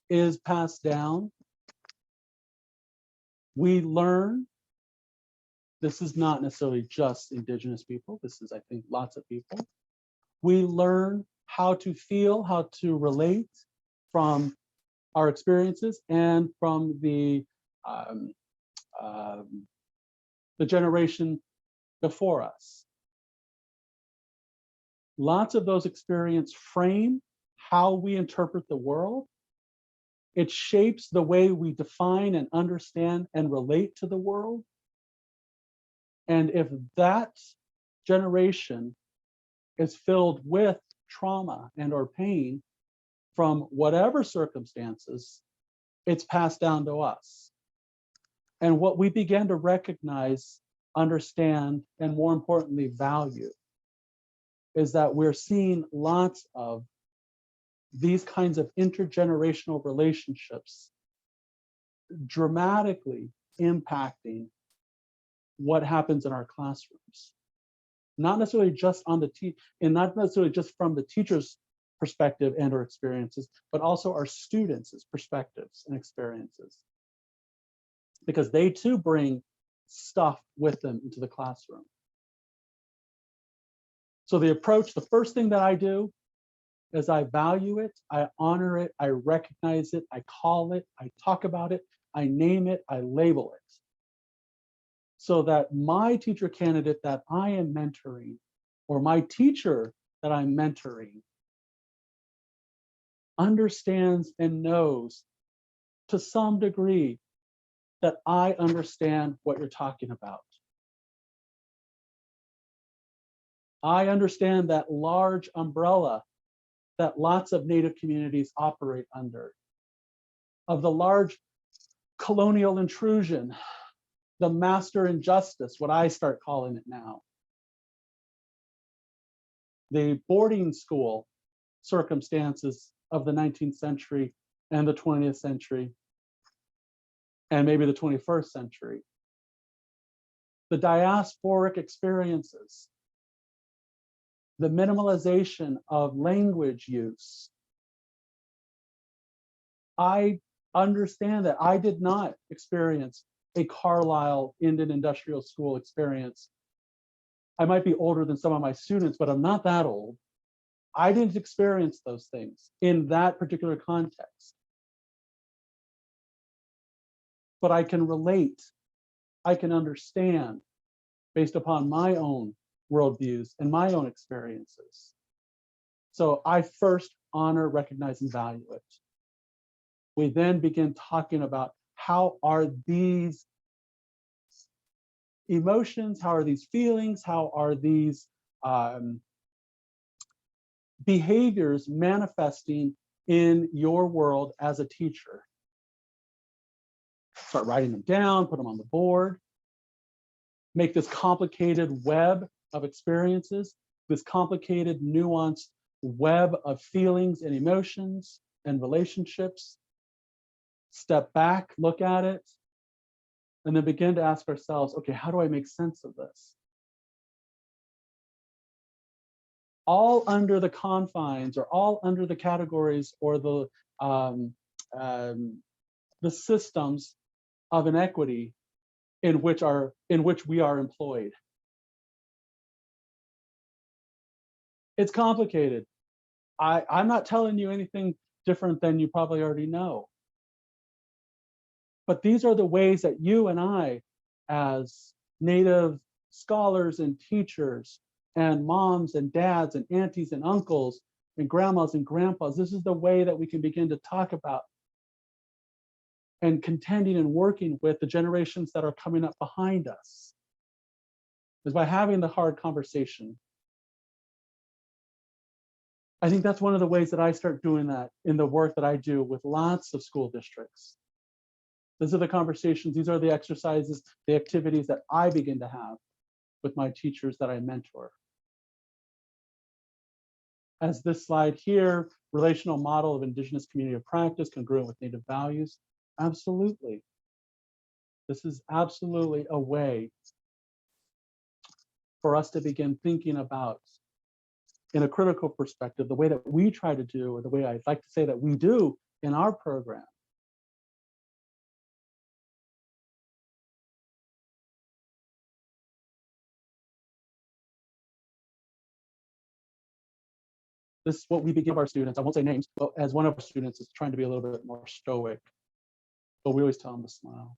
is passed down. We learn, this is not necessarily just Indigenous people, this is, I think, lots of people. We learn how to feel, how to relate from our experiences and from the generation before us. Lots of those experiences frame how we interpret the world. It shapes the way we define and understand and relate to the world. And if that generation is filled with trauma and or pain from whatever circumstances, it's passed down to us. And what we begin to recognize, understand, and more importantly, value is that we're seeing lots of these kinds of intergenerational relationships dramatically impacting what happens in our classrooms. Not necessarily just on the and not necessarily just from the teacher's perspective and or experiences, but also our students' perspectives and experiences. Because they too bring stuff with them into the classroom. So the approach, the first thing that I do is I value it, I honor it, I recognize it, I call it, I talk about it, I name it, I label it. So that my teacher candidate that I am mentoring, or my teacher that I'm mentoring, understands and knows to some degree that I understand what you're talking about. I understand that large umbrella that lots of Native communities operate under, of the large colonial intrusion, the master injustice, what I start calling it now, the boarding school circumstances of the 19th century and the 20th century, and maybe the 21st century, the diasporic experiences, the minimalization of language use. I understand that I did not experience a Carlisle Indian Industrial School experience. I might be older than some of my students, but I'm not that old. I didn't experience those things in that particular context. But I can relate, I can understand based upon my own worldviews and my own experiences. So I first honor, recognize, and value it. We then begin talking about how are these emotions, how are these feelings, how are these behaviors manifesting in your world as a teacher. Start writing them down, put them on the board, make this complicated web of experiences, this complicated, nuanced web of feelings and emotions and relationships. Step back, look at it, and then begin to ask ourselves, okay, how do I make sense of this? All under the confines, or all under the categories, or the systems of inequity in which we are employed. It's complicated. I'm not telling you anything different than you probably already know. But these are the ways that you and I, as Native scholars and teachers, and moms and dads and aunties and uncles and grandmas and grandpas, this is the way that we can begin to talk about and contending and working with the generations that are coming up behind us, is by having the hard conversation. I think that's one of the ways that I start doing that in the work that I do with lots of school districts. These are the conversations, these are the exercises, the activities that I begin to have with my teachers that I mentor. As this slide here, relational model of Indigenous community of practice congruent with Native values. Absolutely. This is absolutely a way for us to begin thinking about, in a critical perspective, the way that we try to do, or the way I'd like to say that we do in our program. This is what we begin with our students. I won't say names, but as one of our students is trying to be a little bit more stoic, but we always tell them to smile.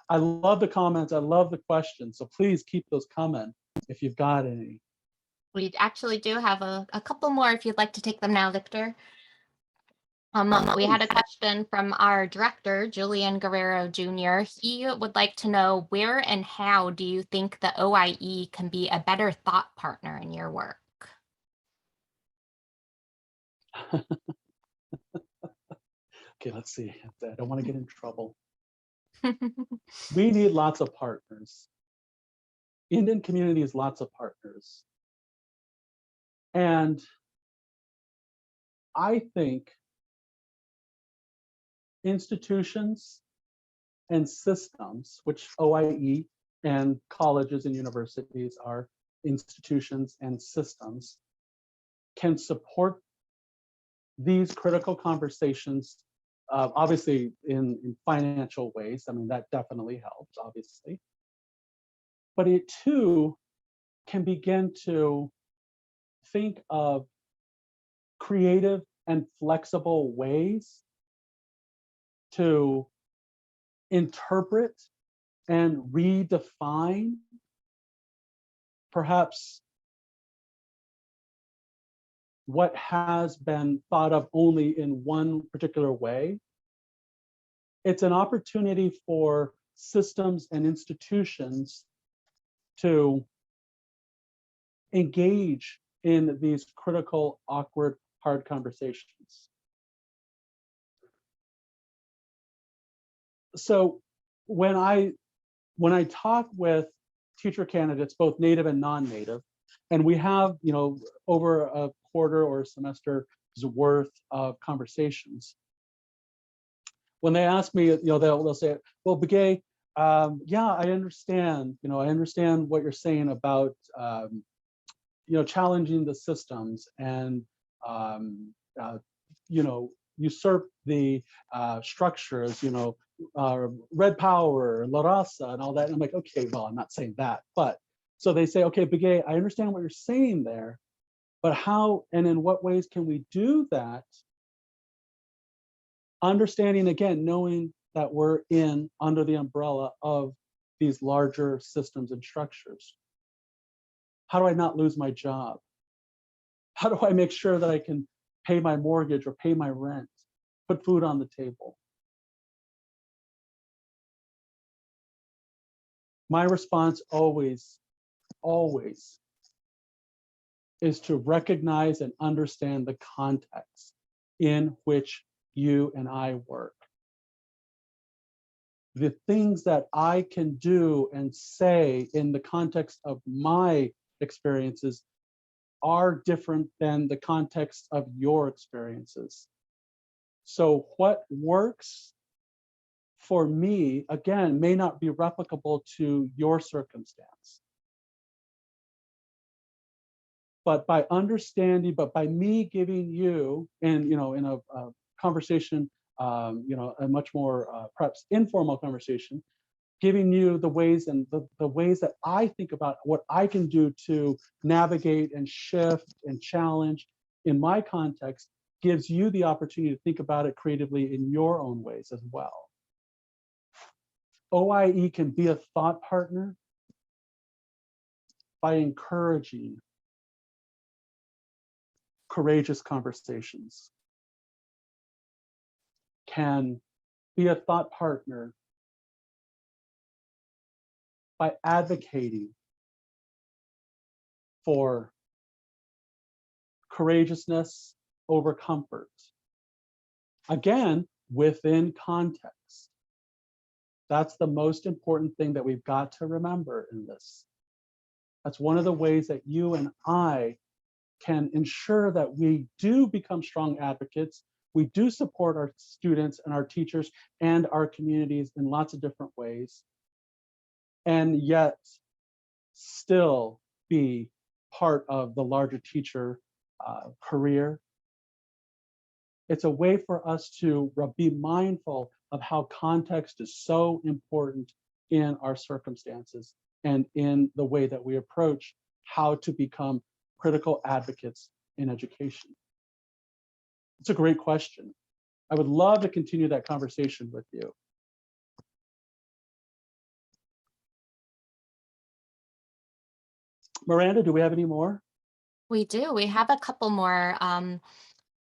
I love the comments, I love the questions, so please keep those coming if you've got any. We actually do have a couple more if you'd like to take them now, Victor. We had a question from our director, Julian Guerrero Jr. He would like to know, where and how do you think the OIE can be a better thought partner in your work? Okay, let's see. I don't want to get in trouble. We need lots of partners. Indian community is lots of partners. And I think institutions and systems, which OIE and colleges and universities are institutions and systems, can support these critical conversations, obviously in financial ways. I mean, that definitely helps, obviously. But it too can begin to think of creative and flexible ways to interpret and redefine perhaps what has been thought of only in one particular way. It's an opportunity for systems and institutions to engage in these critical, awkward, hard conversations. So when I talk with teacher candidates, both native and non-native, and we have, over a quarter or a semester's worth of conversations, when they ask me, they'll say, well, Begay, yeah, I understand, I understand what you're saying about, challenging the systems and, usurp the structures, red power, La Raza, and all that. And I'm like, okay, well, I'm not saying that, but so they say, okay, Begay, I understand what you're saying there, but how and in what ways can we do that? Understanding, again, knowing that we're under the umbrella of these larger systems and structures. How do I not lose my job? How do I make sure that I can pay my mortgage or pay my rent, put food on the table? My response always is to recognize and understand the context in which you and I work. The things that I can do and say in the context of my experiences are different than the context of your experiences. So what works for me, again, may not be replicable to your circumstance. But by understanding, but by me giving you, and in a conversation, a much more perhaps informal conversation, giving you the ways and the ways that I think about what I can do to navigate and shift and challenge in my context, gives you the opportunity to think about it creatively in your own ways as well. OIE can be a thought partner by encouraging courageous conversations, can be a thought partner by advocating for courageousness over comfort. Again, within context. That's the most important thing that we've got to remember in this. That's one of the ways that you and I can ensure that we do become strong advocates. We do support our students and our teachers and our communities in lots of different ways, and yet still be part of the larger teacher career. It's a way for us to be mindful of how context is so important in our circumstances and in the way that we approach how to become critical advocates in education. It's a great question. I would love to continue that conversation with you. Miranda, do we have any more? We do. We have a couple more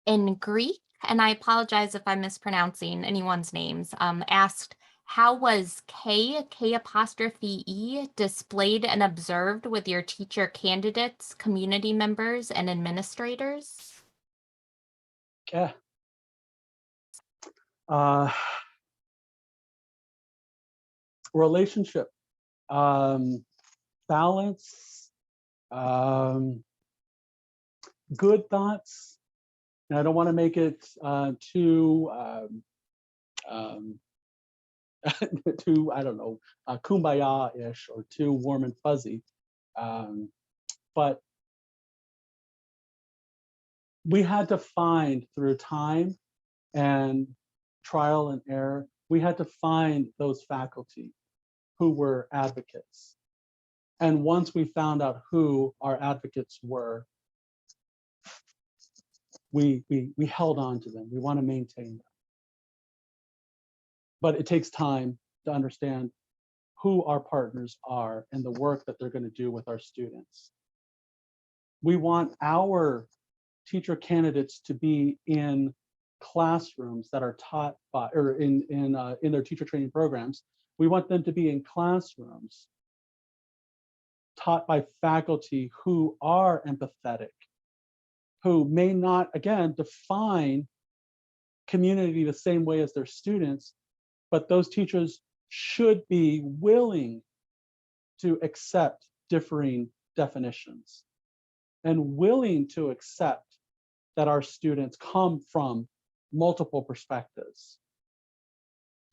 in Greek, and I apologize if I'm mispronouncing anyone's names. Asked, how was K apostrophe E displayed and observed with your teacher candidates, community members, and administrators? Yeah. Relationship, balance, good thoughts. And I don't want to make it too, too, I don't know, kumbaya-ish or too warm and fuzzy. But we had to find through time and trial and error, we had to find those faculty who were advocates. And once we found out who our advocates were, we held on to them. We want to maintain them. But it takes time to understand who our partners are and the work that they're going to do with our students. We want our teacher candidates to be in classrooms that are taught by, or in their teacher training programs. We want them to be in classrooms taught by faculty who are empathetic, who may not, again, define community the same way as their students, but those teachers should be willing to accept differing definitions and willing to accept that our students come from multiple perspectives.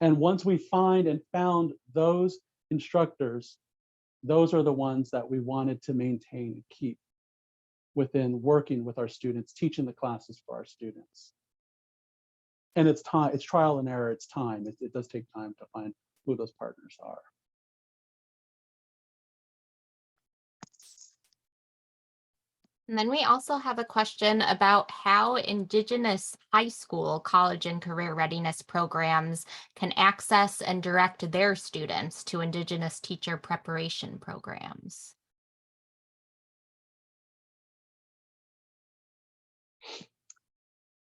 And once we find and found those instructors, those are the ones that we wanted to maintain and keep within working with our students, teaching the classes for our students. And it's time, it's trial and error, it's time. It does take time to find who those partners are. And then we also have a question about how Indigenous high school, college, and career readiness programs can access and direct their students to Indigenous teacher preparation programs.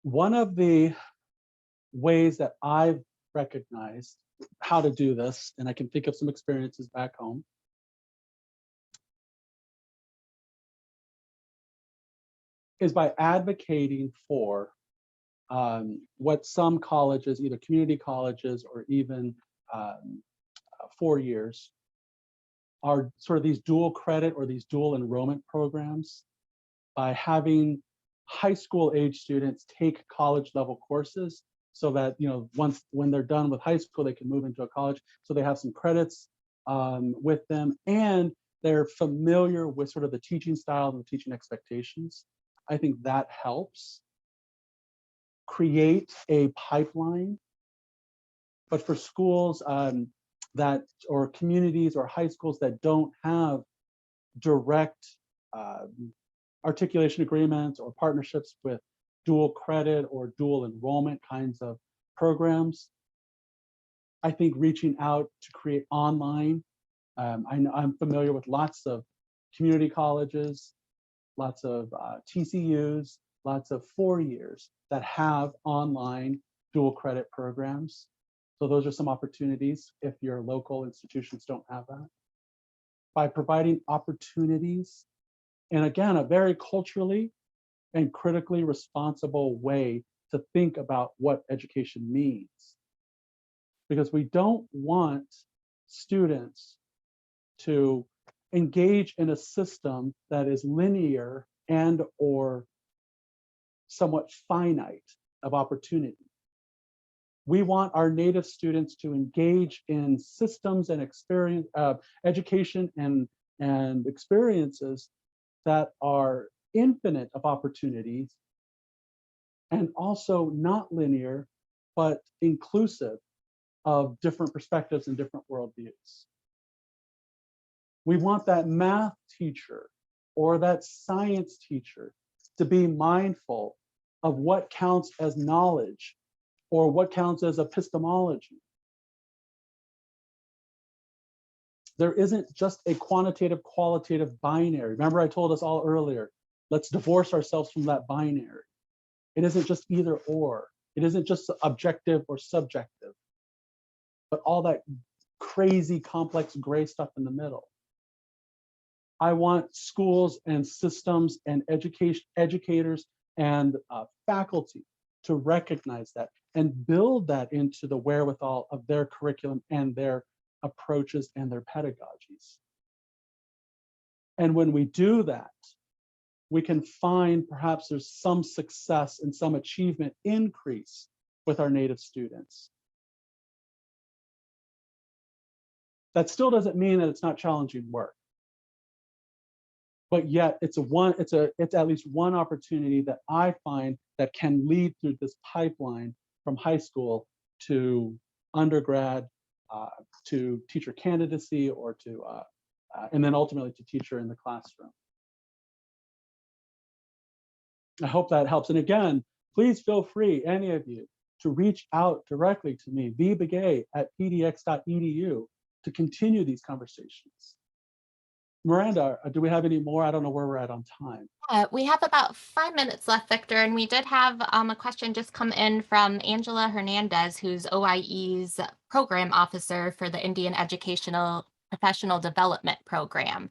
One of the ways that I've recognized how to do this, and I can think of some experiences back home, is by advocating for what some colleges, either community colleges or even 4 years, are sort of these dual credit or these dual enrollment programs, by having high school age students take college level courses so that, once when they're done with high school, they can move into a college. So they have some credits with them, and they're familiar with sort of the teaching style and the teaching expectations. I think that helps create a pipeline. But for schools that, or communities or high schools that don't have direct articulation agreements or partnerships with dual credit or dual enrollment kinds of programs, I think reaching out to create online, I'm familiar with lots of community colleges, lots of TCUs, lots of 4 years that have online dual credit programs. So those are some opportunities if your local institutions don't have that. By providing opportunities, and again, a very culturally and critically responsible way to think about what education means. Because we don't want students to engage in a system that is linear and or somewhat finite of opportunity. We want our Native students to engage in systems and experience, education and experiences that are infinite of opportunities and also not linear, but inclusive of different perspectives and different worldviews. We want that math teacher or that science teacher to be mindful of what counts as knowledge or what counts as epistemology. There isn't just a quantitative, qualitative binary. Remember, I told us all earlier, let's divorce ourselves from that binary. It isn't just either or. It isn't just objective or subjective, but all that crazy, complex gray stuff in the middle. I want schools and systems and educators and faculty to recognize that and build that into the wherewithal of their curriculum and their approaches and their pedagogies. And when we do that, we can find perhaps there's some success and some achievement increase with our Native students. That still doesn't mean that it's not challenging work. But yet it's at least one opportunity that I find that can lead through this pipeline from high school to undergrad, to teacher candidacy, or to and then ultimately to teacher in the classroom. I hope that helps. And again, please feel free, any of you, to reach out directly to me, vbegay@pdx.edu, to continue these conversations. Miranda, do we have any more? I don't know where we're at on time. We have about 5 minutes left, Victor, and we did have a question just come in from Angela Hernandez, who's OIE's program officer for the Indian Educational Professional Development Program.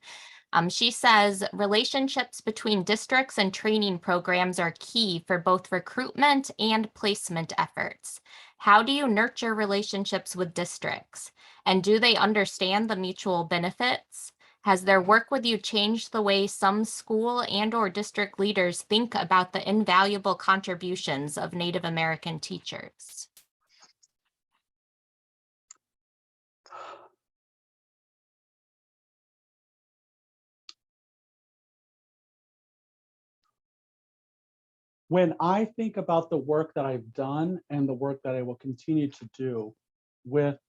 She says relationships between districts and training programs are key for both recruitment and placement efforts. How do you nurture relationships with districts? And do they understand the mutual benefits? Has their work with you changed the way some school and/or district leaders think about the invaluable contributions of Native American teachers? When I think about the work that I've done and the work that I will continue to do with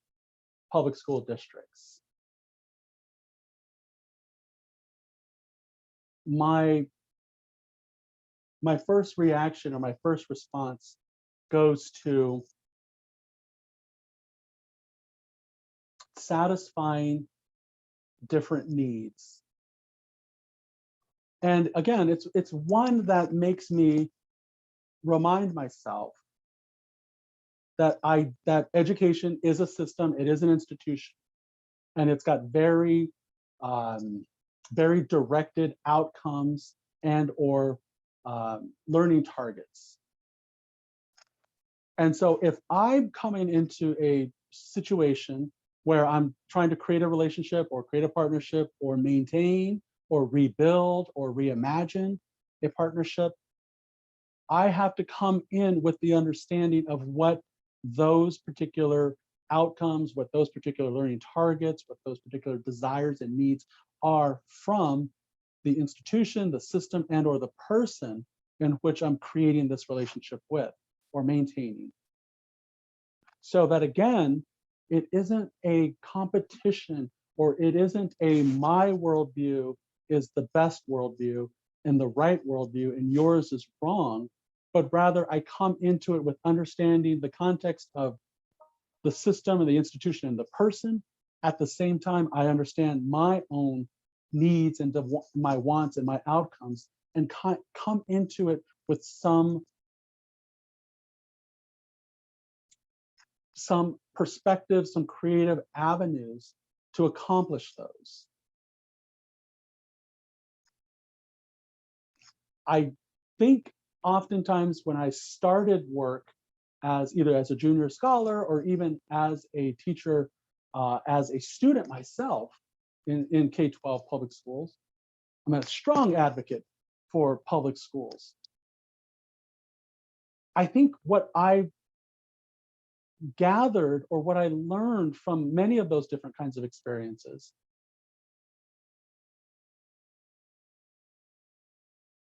public school districts, my first reaction or my first response goes to satisfying different needs. And again, it's one that makes me remind myself that education is a system, it is an institution, and it's got very very directed outcomes and or learning targets. And so if I'm coming into a situation where I'm trying to create a relationship or create a partnership or maintain or rebuild or reimagine a partnership, I have to come in with the understanding of what those particular outcomes, what those particular learning targets, what those particular desires and needs are from the institution, the system, and or the person in which I'm creating this relationship with or maintaining. So that again, it isn't a competition or it isn't a my worldview is the best worldview and the right worldview and yours is wrong, but rather I come into it with understanding the context of the system and the institution and the person. At the same time, I understand my own needs and my wants and my outcomes and come into it with some perspective, some creative avenues to accomplish those. I think oftentimes when I started work as either as a junior scholar or even as a teacher, as a student myself in K-12 public schools, I'm a strong advocate for public schools. I think what I gathered or what I learned from many of those different kinds of experiences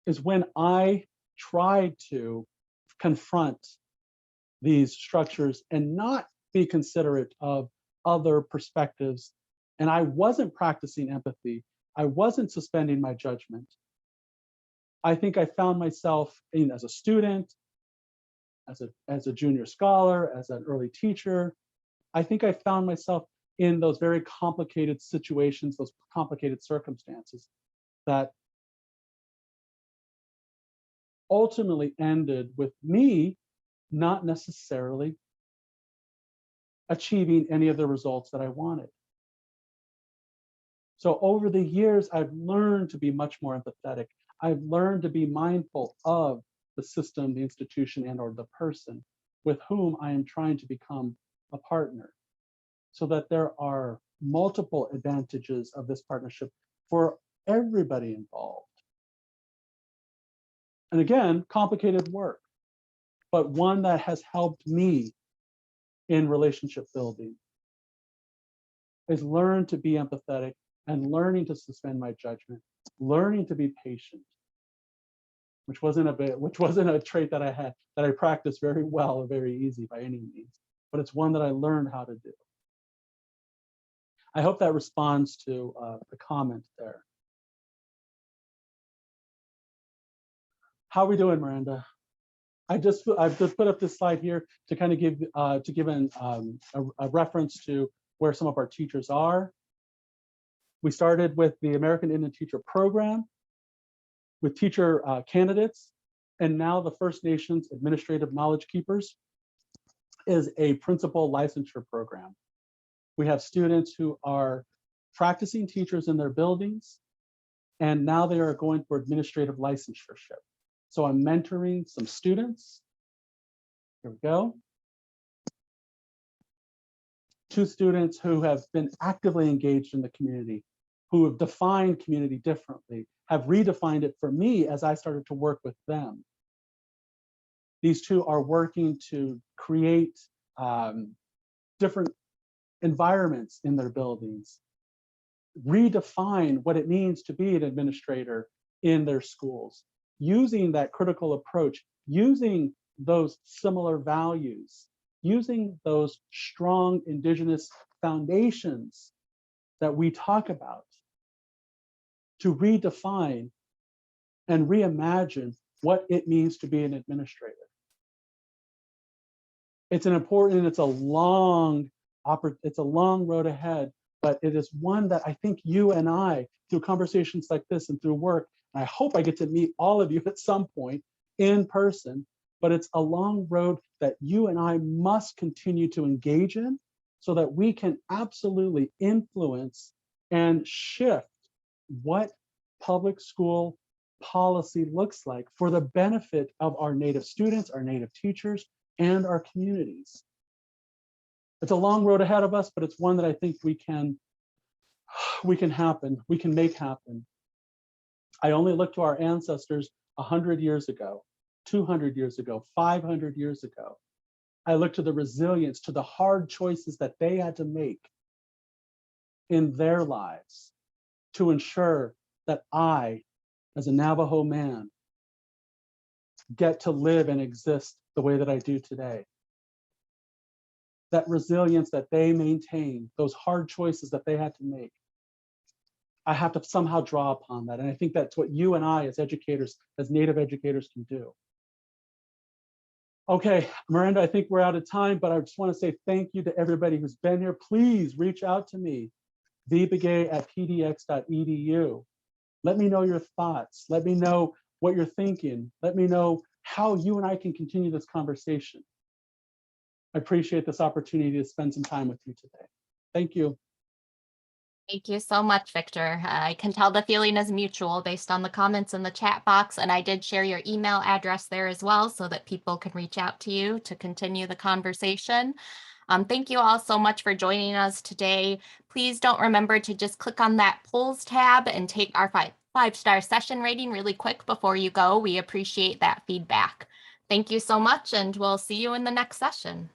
is when I tried to confront these structures and not be considerate of other perspectives, and I wasn't practicing empathy, I wasn't suspending my judgment. I think I found myself as a student, as a junior scholar, as an early teacher, I think I found myself in those very complicated situations, those complicated circumstances that ultimately ended with me not necessarily achieving any of the results that I wanted. So over the years, I've learned to be much more empathetic. I've learned to be mindful of the system, the institution, and or the person with whom I am trying to become a partner, so that there are multiple advantages of this partnership for everybody involved. And again, complicated work, but one that has helped me in relationship building is learn to be empathetic and learning to suspend my judgment, learning to be patient, which wasn't a trait that I had, that I practiced very well or very easy by any means, but it's one that I learned how to do. I hope that responds to the comment there. How are we doing, Miranda? I've just put up this slide here to kind of give a reference to where some of our teachers are. We started with the American Indian Teacher Program with teacher candidates, and now the First Nations Administrative Knowledge Keepers is a principal licensure program. We have students who are practicing teachers in their buildings, and now they are going for administrative licensureship. So I'm mentoring some students. Here we go. 2 students who have been actively engaged in the community, who have defined community differently, have redefined it for me as I started to work with them. These 2 are working to create different environments in their buildings, redefine what it means to be an administrator in their schools, using that critical approach, using those similar values, using those strong Indigenous foundations that we talk about to redefine and reimagine what it means to be an administrator. It's it's a long road ahead, but it is one that I think you and I, through conversations like this and through work, and I hope I get to meet all of you at some point in person, but it's a long road that you and I must continue to engage in so that we can absolutely influence and shift what public school policy looks like for the benefit of our Native students, our Native teachers, and our communities. It's a long road ahead of us, but it's one that I think we can make happen. I only look to our ancestors 100 years ago, 200 years ago, 500 years ago. I look to the resilience, to the hard choices that they had to make in their lives to ensure that I, as a Navajo man, get to live and exist the way that I do today. That resilience that they maintain, those hard choices that they had to make, I have to somehow draw upon that. And I think that's what you and I as educators, as Native educators, can do. Okay, Miranda, I think we're out of time, but I just want to say thank you to everybody who's been here. Please reach out to me, vbegay@pdx.edu. Let me know your thoughts. Let me know what you're thinking. Let me know how you and I can continue this conversation. I appreciate this opportunity to spend some time with you today. Thank you. Thank you so much, Victor. I can tell the feeling is mutual based on the comments in the chat box, and I did share your email address there as well so that people can reach out to you to continue the conversation. Thank you all so much for joining us today. Please don't remember to just click on that polls tab and take our five-star session rating really quick before you go. We appreciate that feedback. Thank you so much, and we'll see you in the next session.